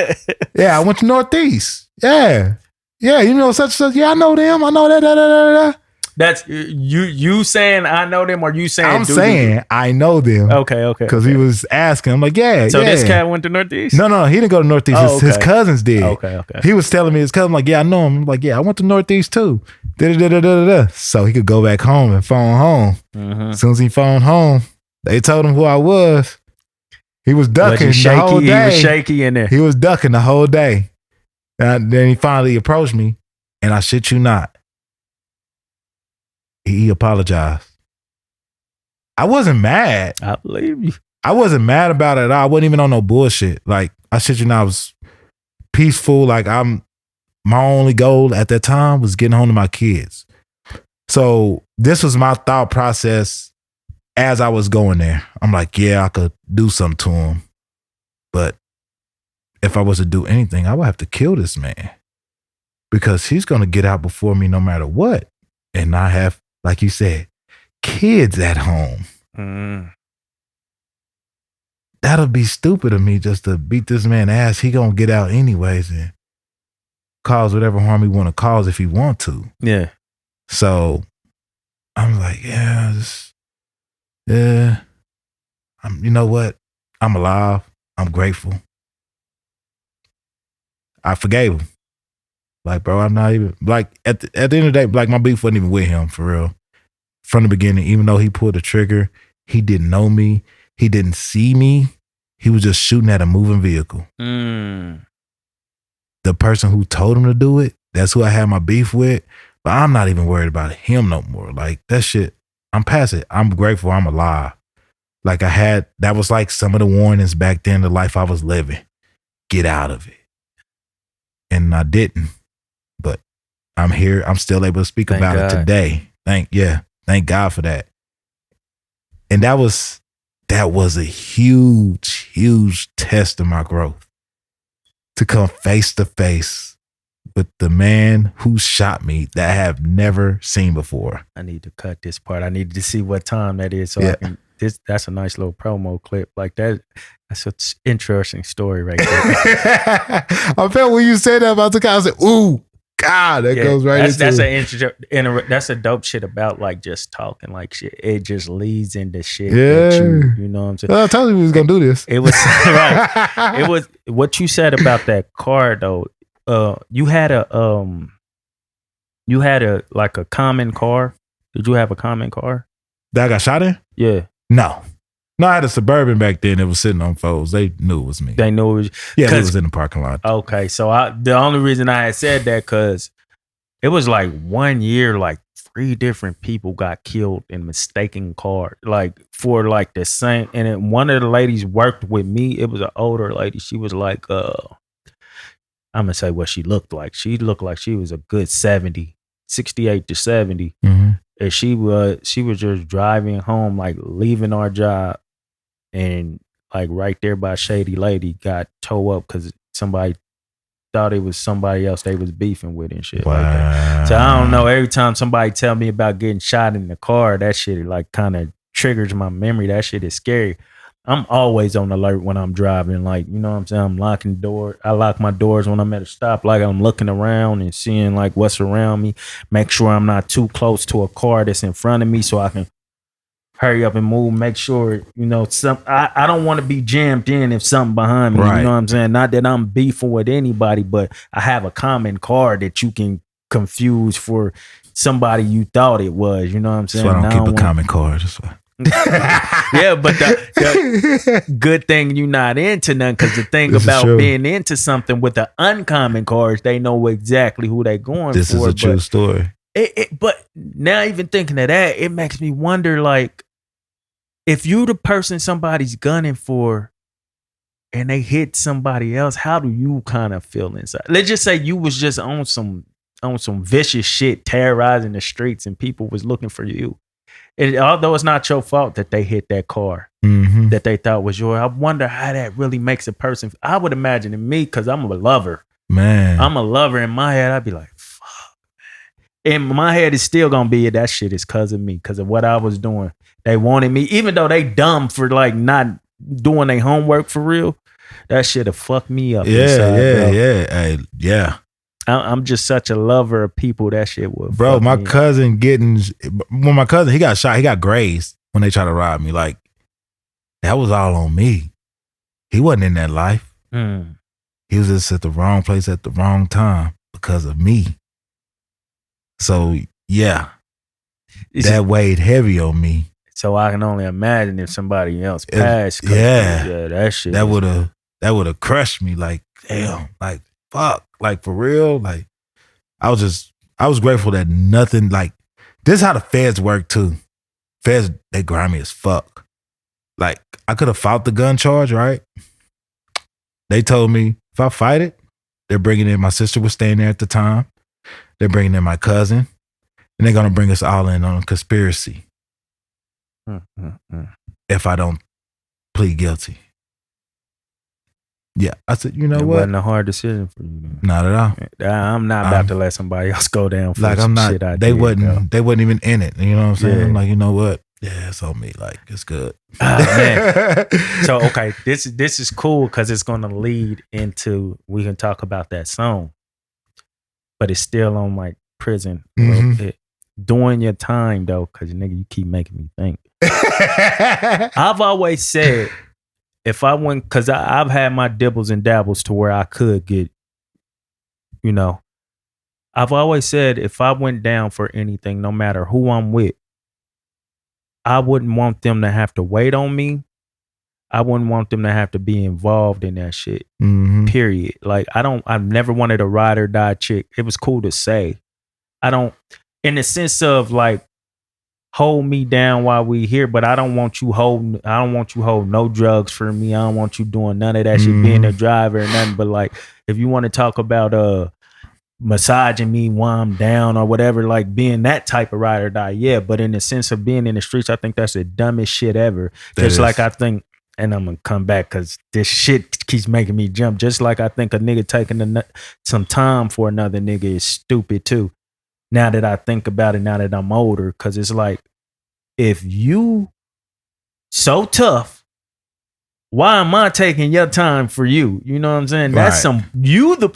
Yeah, I went to Northeast. Yeah. Yeah, you know such and such. Yeah, I know them. I know that. That's you saying I know them, or you saying I'm saying I know them. Okay. Because he was asking. I'm like, yeah. So yeah. this cat went to Northeast? No, he didn't go to Northeast. Oh, His okay. cousins did. Okay. He was telling me his cousin, like, yeah, I know him. I'm like, yeah, I went to Northeast too. So he could go back home and phone home. Mm-hmm. As soon as he phoned home, they told him who I was. He was ducking the whole day. He was shaky in there. He was ducking the whole day. And then he finally approached me, and I shit you not, he apologized. I wasn't mad. I believe you. I wasn't mad about it at all. I wasn't even on no bullshit. Like, I shit you not, I was peaceful. Like, I'm my only goal at that time was getting home to my kids. So this was my thought process as I was going there. I'm like, yeah, I could do something to him. But if I was to do anything, I would have to kill this man because he's going to get out before me no matter what. And I have, like you said, kids at home. That'll be stupid of me just to beat this man ass. He going to get out anyways and cause whatever harm he want to cause if he want to. Yeah. So I'm like, yeah. You know what? I'm alive. I'm grateful. I forgave him. Like, bro, I'm not even, like, at the end of the day, like, my beef wasn't even with him, for real. From the beginning, even though he pulled the trigger, he didn't know me. He didn't see me. He was just shooting at a moving vehicle. The person who told him to do it, that's who I had my beef with. But I'm not even worried about him no more. Like, that shit, I'm past it. I'm grateful I'm alive. Like, that was like some of the warnings back then, the life I was living. Get out of it. And I didn't. But I'm here. I'm still able to speak about it today. Thank God for that. And that was a huge, huge test of my growth. To come face to face with the man who shot me that I have never seen before. I need to cut this part. I need to see what time that is so I can. That's a nice little promo clip like that. That's an interesting story right there. I felt when you said that about the guy, I said, "Ooh, God, that goes right into that's a dope shit about like just talking like shit. It just leads into shit. Yeah, that you know what I'm saying. Well, I told you we was gonna do this. It was right. It was what you said about that car though. You had a like a common car. Did you have a common car that I got shot in? Yeah. No, I had a Suburban back then. It was sitting on folds. They knew it was me. They knew it was. Yeah, it was in the parking lot. Okay, so the only reason I had said that because it was like 1 year, like 3 different people got killed in mistaken cars, like for like the same. And then one of the ladies worked with me. It was an older lady. She was like, I'm gonna say what she looked like. She looked like she was a good 68 to 70. Mm-hmm. And she was just driving home, like leaving our job, and like right there by Shady Lady got towed up because somebody thought it was somebody else they was beefing with and shit. Wow. Like that. So I don't know. Every time somebody tell me about getting shot in the car, that shit like kind of triggers my memory. That shit is scary. I'm always on alert when I'm driving. Like, you know what I'm saying? I'm locking the door. I lock my doors when I'm at a stop. Like I'm looking around and seeing like what's around me. Make sure I'm not too close to a car that's in front of me so I can hurry up and move. Make sure, you know, I don't want to be jammed in if something behind me. Right. You know what I'm saying? Not that I'm beefing with anybody, but I have a common car that you can confuse for somebody you thought it was. You know what I'm saying? So I don't keep a common car. Yeah, but the good thing you're not into none, because the thing about being into something with the uncommon cars, they know exactly who they going this for. This is a true story. But now even thinking of that, it makes me wonder, like, if you the person somebody's gunning for and they hit somebody else, how do you kind of feel inside? Let's just say you was just on some vicious shit, terrorizing the streets, and people was looking for you. And although it's not your fault that they hit that car that they thought was yours, I wonder how that really makes a person. I would imagine in me, because I'm a lover. Man. I'm a lover. In my head, I'd be like, fuck, man. In my head, it's still going to be that shit is because of me, because of what I was doing. They wanted me, even though they dumb for like not doing their homework for real. That shit have fucked me up. Yeah. I'm just such a lover of people. That shit would. Bro, my cousin he got shot. He got grazed when they tried to rob me. Like, that was all on me. He wasn't in that life. He was just at the wrong place at the wrong time because of me. So yeah, that weighed heavy on me. So I can only imagine if somebody else passed. That shit. That would have crushed me. Like, damn. Like, fuck. Like, for real. Like, I was grateful that nothing, like, this is how the feds work too. Feds, they grimy as fuck. Like, I could have fought the gun charge, right? They told me if I fight it, They're bringing in, my sister was staying there at the time. They're bringing in my cousin. And they're going to bring us all in on a conspiracy if I don't plead guilty. Yeah. I said, you know It what? wasn't a hard decision for you. Then. Not at all. I'm not about to let somebody else go down for Like, some I'm not, shit I they did, wasn't even in it. You know what I'm saying? Yeah. I'm like, you know what? Yeah, it's on me. Like, it's good. Man. So, okay, this is cool because it's going to lead into, we can talk about that song, but it's still on like prison a little bit. During your time though, because nigga, you keep making me think. I've always said, if I went, because I've had my dibbles and dabbles to where I could get, you know, I've always said if I went down for anything, no matter who I'm with, I wouldn't want them to have to wait on me. I wouldn't want them to have to be involved in that shit. Period. Like, I've never wanted a ride or die chick. It was cool to say. I don't, in the sense of like, hold me down while we here, but I don't want you holding no drugs for me. I don't want you doing none of that shit, being a driver or nothing. But like, if you want to talk about massaging me while I'm down or whatever, like being that type of ride or die, yeah. But in the sense of being in the streets, I think that's the dumbest shit ever. Just like I think, and I'm gonna come back because this shit keeps making me jump. Just like I think a nigga taking some time for another nigga is stupid too. Now that I think about it, now that I'm older, because it's like, if you so tough, why am I taking your time for you? You know what I'm saying? That's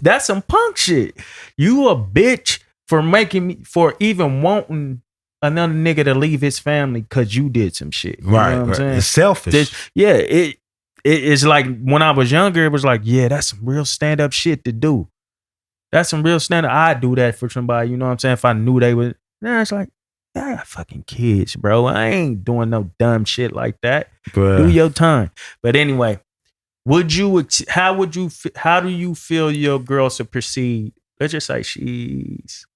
that's some punk shit. You a bitch for even wanting another nigga to leave his family because you did some shit. You know what I'm saying? It's selfish. It's like when I was younger, it was like, yeah, that's some real stand-up shit to do. That's some real stand-up. I'd do that for somebody, you know what I'm saying? If I knew they would. Nah, it's like, I got fucking kids, bro. I ain't doing no dumb shit like that. Bruh. Do your time. But anyway, how do you feel your girl should proceed? Let's just say she's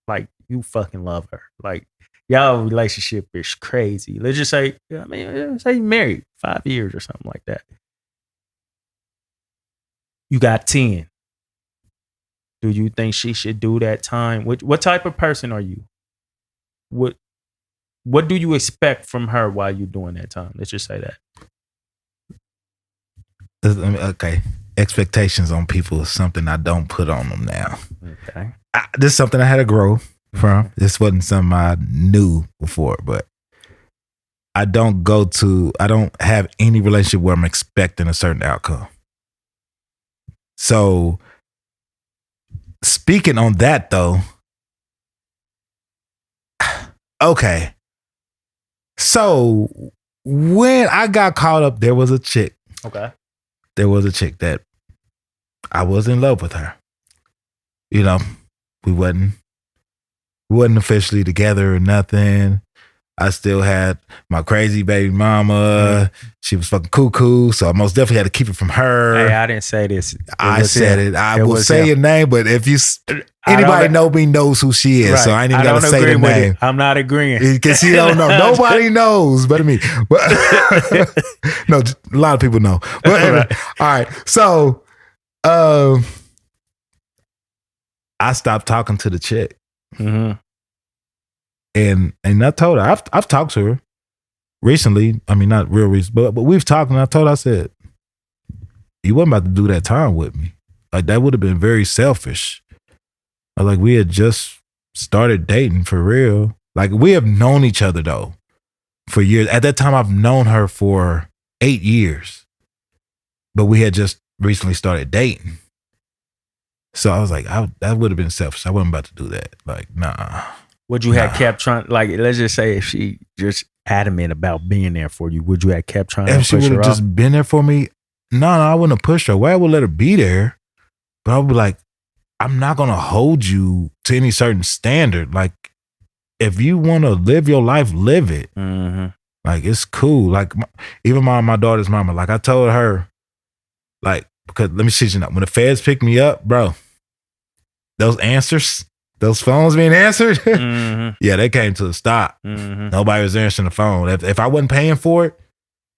like, you fucking love her. Like, y'all relationship is crazy. Let's just say, say you married 5 years or something like that. You got 10. Do you think she should do that time? What type of person are you? What do you expect from her while you're doing that time? Let's just say that. Okay. Expectations on people is something I don't put on them now. Okay. This is something I had to grow from. This wasn't something I knew before, but I don't have any relationship where I'm expecting a certain outcome. So speaking on that though, okay. So when I got caught up, there was a chick. Okay. There was a chick that I was in love with her. You know, we wasn't officially together or nothing. I still had my crazy baby mama. She was fucking cuckoo, so I most definitely had to keep it from her. Hey, I didn't say this. I said it. I will say your name, but if anybody know me knows who she is, right. So I ain't even got to say the name. I'm not agreeing. Because she don't know. Nobody knows but me. No, a lot of people know. But right. All right. So I stopped talking to the chick. Mm-hmm. And I told her, I've talked to her recently. I mean, not real recent, but we've talked, and I told her, I said, you wasn't about to do that time with me. Like, that would have been very selfish. Like, we had just started dating for real. Like, we have known each other, though, for years. At that time, I've known her for 8 years. But we had just recently started dating. So I was like, that would have been selfish. I wasn't about to do that. Like, nah. Would you have kept trying, like, let's just say if she just adamant about being there for you, would you have kept trying to push her off? If she would have just been there for me, no, I wouldn't have pushed her. Well, I would let her be there. But I would be like, I'm not going to hold you to any certain standard. Like, if you want to live your life, live it. Mm-hmm. Like, it's cool. Like, even my daughter's mama, like, I told her, like, because let me shit you know, when the feds picked me up, bro, those phones being answered, mm-hmm. Yeah, they came to a stop. Mm-hmm. Nobody was answering the phone. If I wasn't paying for it,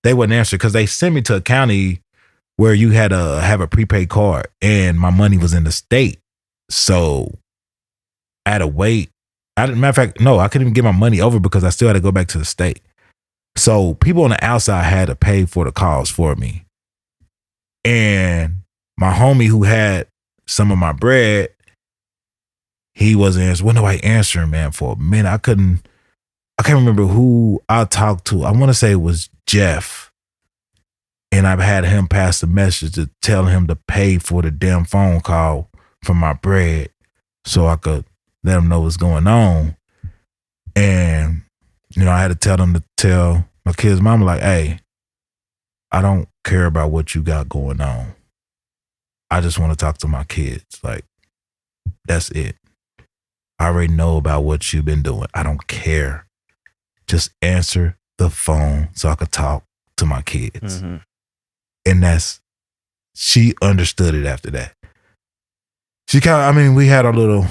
they wouldn't answer because they sent me to a county where you had to have a prepaid card, and my money was in the state, so I had to wait. Matter of fact, no, I couldn't even get my money over because I still had to go back to the state. So people on the outside had to pay for the calls for me. And my homie who had some of my bread, he wasn't answering. Wasn't nobody answering, man, for a minute. I can't remember who I talked to. I want to say it was Jeff. And I've had him pass the message to tell him to pay for the damn phone call for my bread so I could let him know what's going on. And, you know, I had to tell them to tell my kid's mama, like, hey, I don't care about what you got going on. I just want to talk to my kids. Like, that's it. I already know about what you've been doing. I don't care. Just answer the phone so I could talk to my kids. Mm-hmm. And she understood it after that. We had a little,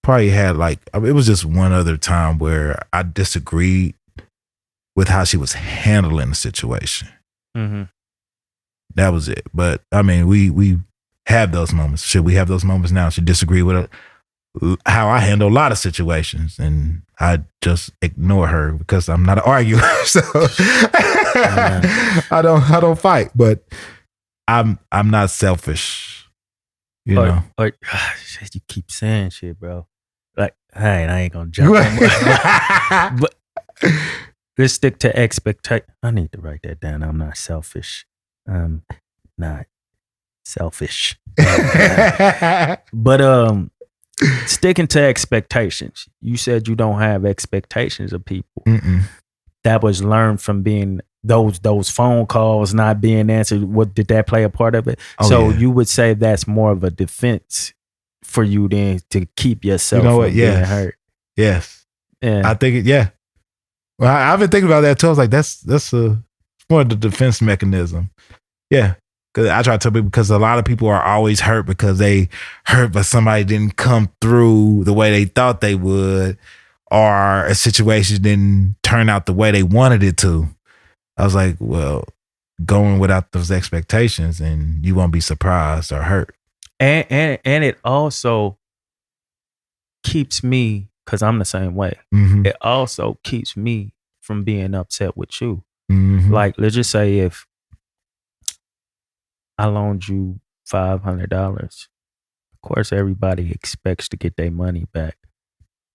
probably had it was just one other time where I disagreed with how she was handling the situation. Mm-hmm. That was it. But we have those moments. Should we have those moments now? Should disagree with how I handle a lot of situations, and I just ignore her because I'm not an arguer. So I don't fight, but I'm not selfish. You know. You keep saying shit, bro. Like, hey, I ain't gonna jump. But let's stick to expectation. I need to write that down. I'm not selfish. Not selfish. But sticking to expectations. You said you don't have expectations of people. Mm-mm. That was learned from being those phone calls not being answered. What did that play a part of it? You would say that's more of a defense for you than to keep yourself from being hurt. Yes. Yeah. I think yeah. Well, I've been thinking about that too. I was like, that's more of the defense mechanism. Yeah. Because I try to tell people, because a lot of people are always hurt because they hurt, but somebody didn't come through the way they thought they would, or a situation didn't turn out the way they wanted it to. I was like, well, going without those expectations and you won't be surprised or hurt. And it also keeps me, because I'm the same way, Mm-hmm. it also keeps me from being upset with you. Mm-hmm. Like, let's just say if I loaned you $500, of course everybody expects to get their money back.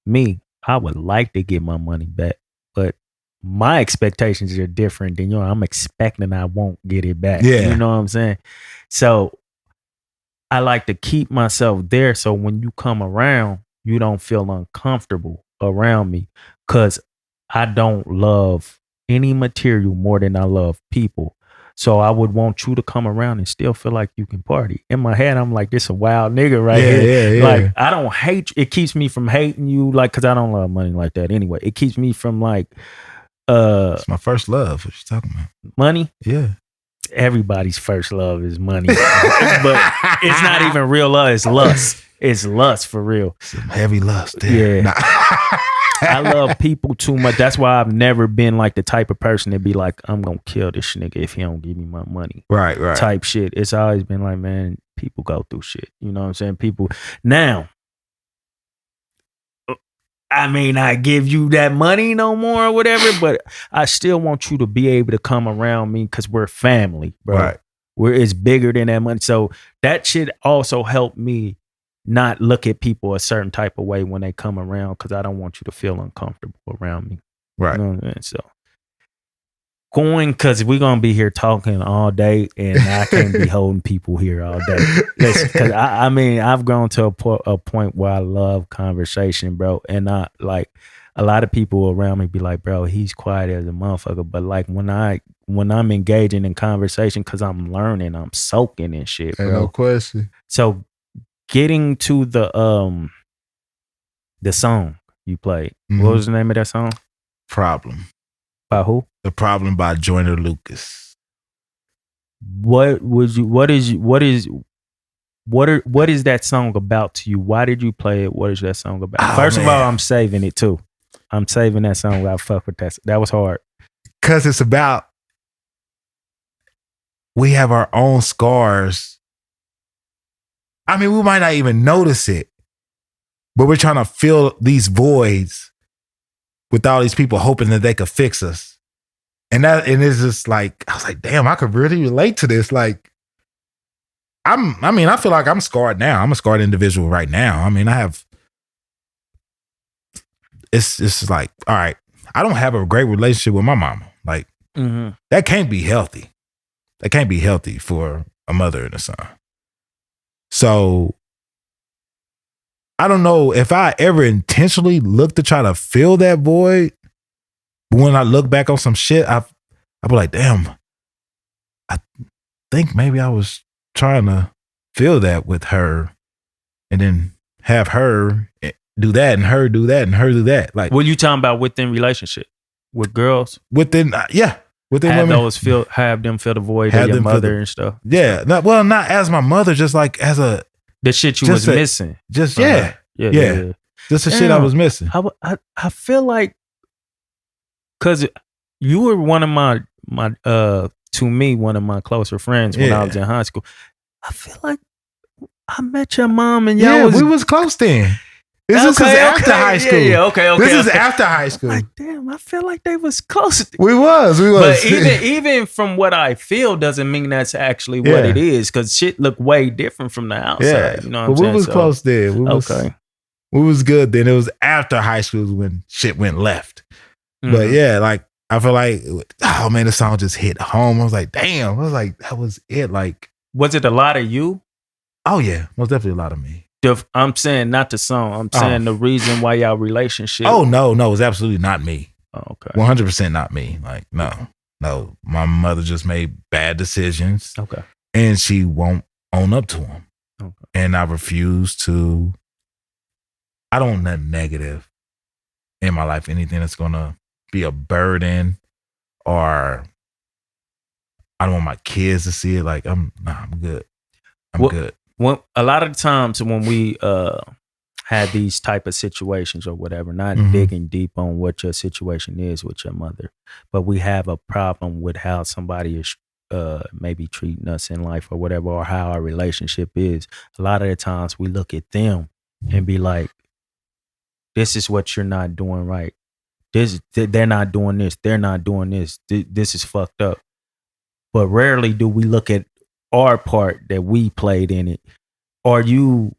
Me, I would like to get my money back, but my expectations are different than yours. I'm expecting I won't get it back. Yeah. You know what I'm saying? So I like to keep myself there so when you come around, you don't feel uncomfortable around me, because I don't love any material more than I love people. So I would want you to come around and still feel like you can party. In my head, I'm like, this a wild nigga right here. Yeah. Like, I don't hate you. It keeps me from hating you, like, because I don't love money like that anyway. It keeps me from like, it's my first love. What you talking about? Money? Yeah. Everybody's first love is money. But it's not even real love. It's lust. It's lust for real. Some heavy lust there. Yeah. Nah. I love people too much. That's why I've never been like the type of person that be like, I'm gonna kill this nigga if he don't give me my money. Right. Type shit. It's always been like, man, people go through shit. You know what I'm saying? People now, I may not give you that money no more or whatever, but I still want you to be able to come around me because we're family, bro. Right. It's bigger than that money. So that shit also helped me not look at people a certain type of way when they come around, because I don't want you to feel uncomfortable around me. Right. You know what I mean? So because we're gonna be here talking all day, and I can't be holding people here all day. Because I've grown to a point where I love conversation, bro. And I like a lot of people around me be like, bro, he's quiet as a motherfucker. But like when I'm engaging in conversation, because I'm learning, I'm soaking in shit, bro. No question. So getting to the song you played, Mm-hmm. What was the name of that song? Problem. By who? The Problem by Joyner Lucas. What is that song about to you? Why did you play it? What is that song about? First of all, I'm saving it too. I'm saving that song. I fuck with that. That was hard. Cause it's about we have our own scars. I mean, we might not even notice it, but we're trying to fill these voids with all these people hoping that they could fix us. And it's just like, I was like, damn, I could really relate to this. Like, I feel like I'm scarred now. I'm a scarred individual right now. I mean, it's like, all right, I don't have a great relationship with my mama. Like, that can't be healthy. That can't be healthy for a mother and a son. So I don't know if I ever intentionally looked to try to fill that void. But when I look back on some shit, I'll be like, damn, I think maybe I was trying to fill that with her and then have her do that and her do that and her do that. Like, what you talking about within relationship with girls? Within within have women. Have them fill the void of your mother and stuff. Yeah. Not as my mother, just like as a the shit you was missing. Just yeah. Just the shit I was missing. I feel like because you were one of my to me one of my closer friends when I was in high school. I feel like I met your mom and we was close then. This is after high school. This is after high school. Like, damn, I feel like they was close. We was. But even from what I feel doesn't mean that's actually what it is, because shit look way different from the outside. Yeah. You know what I'm saying? We was close then. We was good then. It was after high school when shit went left. But yeah, like I feel like, oh man, the song just hit home. I was like, damn. I was like, that was it. Like, was it a lot of you? Oh yeah, most definitely a lot of me. I'm saying not the song. I'm saying the reason why y'all relationship. Oh no, it was absolutely not me. Oh, okay, 100% not me. Like no. My mother just made bad decisions. Okay, and she won't own up to them. Okay, and I refuse to. I don't want nothing negative in my life. Anything that's gonna be a burden, or I don't want my kids to see it. Like I'm good. I'm good. Well, a lot of the times when we had these type of situations or whatever, not digging deep on what your situation is with your mother, but we have a problem with how somebody is maybe treating us in life or whatever, or how our relationship is. A lot of the times we look at them and be like, this is what you're not doing right. They're not doing this. They're not doing this. This is fucked up. But rarely do we look at our part that we played in it. Are you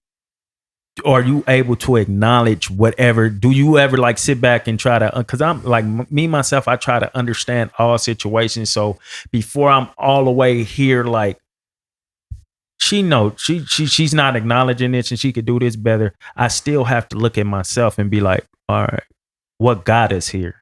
able to acknowledge whatever? Do you ever like sit back and try to, because I'm like me myself, I try to understand all situations. So before I'm all the way here, like she's not acknowledging this and she could do this better, I still have to look at myself and be like, all right, what got us here?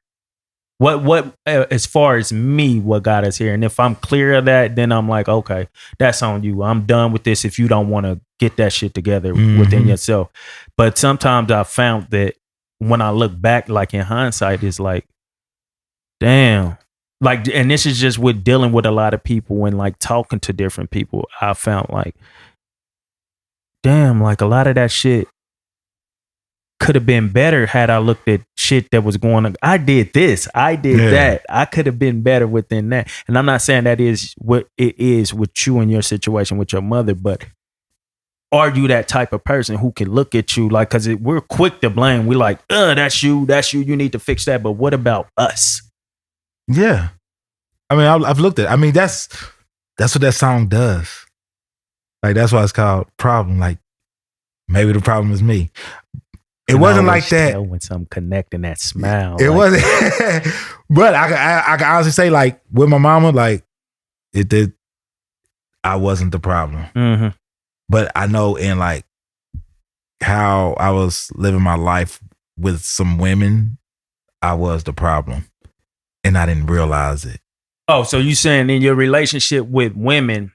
What as far as me, what got us here? And if I'm clear of that, then I'm like, okay, that's on you. I'm done with this if you don't want to get that shit together within yourself. But sometimes I found that when I look back, like in hindsight, it's like, damn. Like, and this is just with dealing with a lot of people and like talking to different people, I found like, damn, like a lot of that shit could have been better had I looked at shit that was going on. I did this. I did that. I could have been better within that. And I'm not saying that is what it is with you and your situation with your mother, but are you that type of person who can look at you like, because we're quick to blame. We're like, that's you. You need to fix that. But what about us? Yeah. I mean, I've looked at it. I mean, that's what that song does. Like, that's why it's called Problem. Like, maybe the problem is me. It wasn't like that. When I'm connecting that smile. It wasn't. But I can honestly say, like, with my mama, like, it did. I wasn't the problem. Mm-hmm. But I know in like how I was living my life with some women, I was the problem. And I didn't realize it. Oh, so you saying in your relationship with women,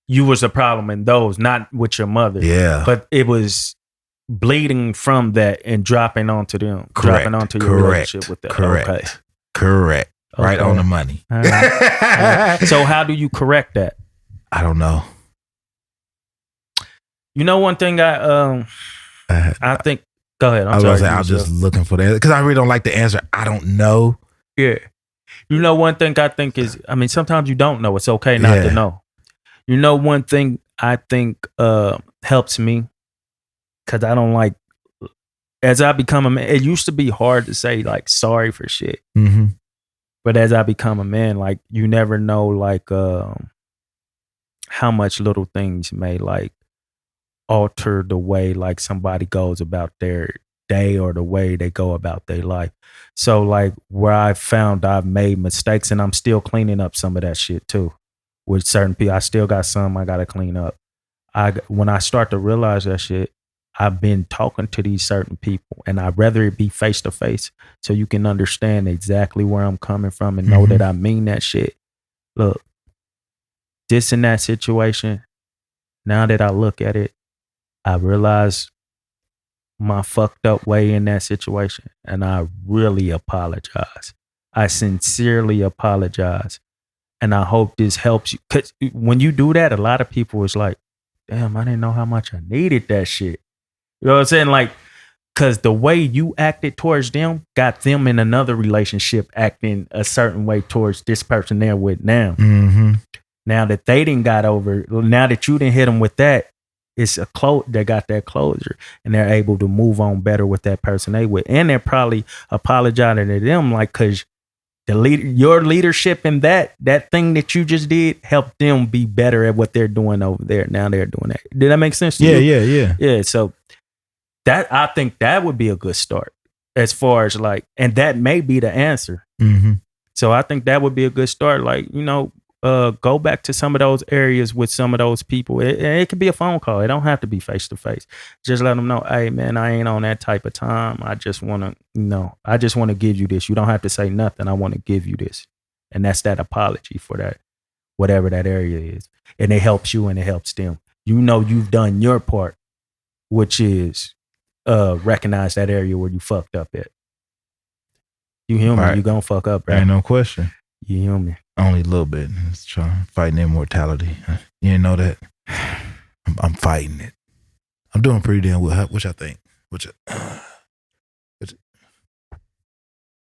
you was the problem in those, not with your mother. Yeah. But it was bleeding from that and dropping onto them. Correct. Dropping onto your relationship with them. Correct. Okay. Correct. Okay. Right on the money. All right. So how do you correct that? I don't know. You know, one thing I think. Go ahead. I was just looking for that because I really don't like the answer. I don't know. Yeah. You know, one thing I think is, I mean, sometimes you don't know. It's okay not to know. You know, one thing I think helps me, because I don't like, as I become a man, it used to be hard to say like sorry for shit. Mm-hmm. But as I become a man, like you never know like how much little things may like alter the way like somebody goes about their day or the way they go about their life. So like where I found I've made mistakes, and I'm still cleaning up some of that shit too. With certain people, I still got some I gotta clean up. When I start to realize that shit, I've been talking to these certain people, and I'd rather it be face to face so you can understand exactly where I'm coming from and know that I mean that shit. Look, this in that situation, now that I look at it, I realize my fucked up way in that situation, and I really apologize. I sincerely apologize. And I hope this helps you. Because when you do that, a lot of people is like, damn, I didn't know how much I needed that shit. You know what I'm saying? Like, because the way you acted towards them got them in another relationship acting a certain way towards this person they're with now. Mm-hmm. Now that they didn't got over, now that you didn't hit them with that, it's they got that closure, and they're able to move on better with that person they with. And they're probably apologizing to them, like, because your leadership in that thing that you just did helped them be better at what they're doing over there. Now they're doing that. Did that make sense to you? Yeah. So that, I think that would be a good start as far as like, and that may be the answer. Mm-hmm. So I think that would be a good start. Like, you know, go back to some of those areas with some of those people. It could be a phone call. It don't have to be face to face. Just let them know, hey man, I ain't on that type of time. I just want to, I just want to give you this. You don't have to say nothing. I want to give you this. And that's that apology for that, whatever that area is. And it helps you and it helps them. You know, you've done your part, which is recognize that area where you fucked up at. You human, right. You gonna fuck up, right? Ain't no question. You human. Only a little bit. It's fighting immortality. You didn't know that? I'm fighting it. I'm doing pretty damn well. What y'all think?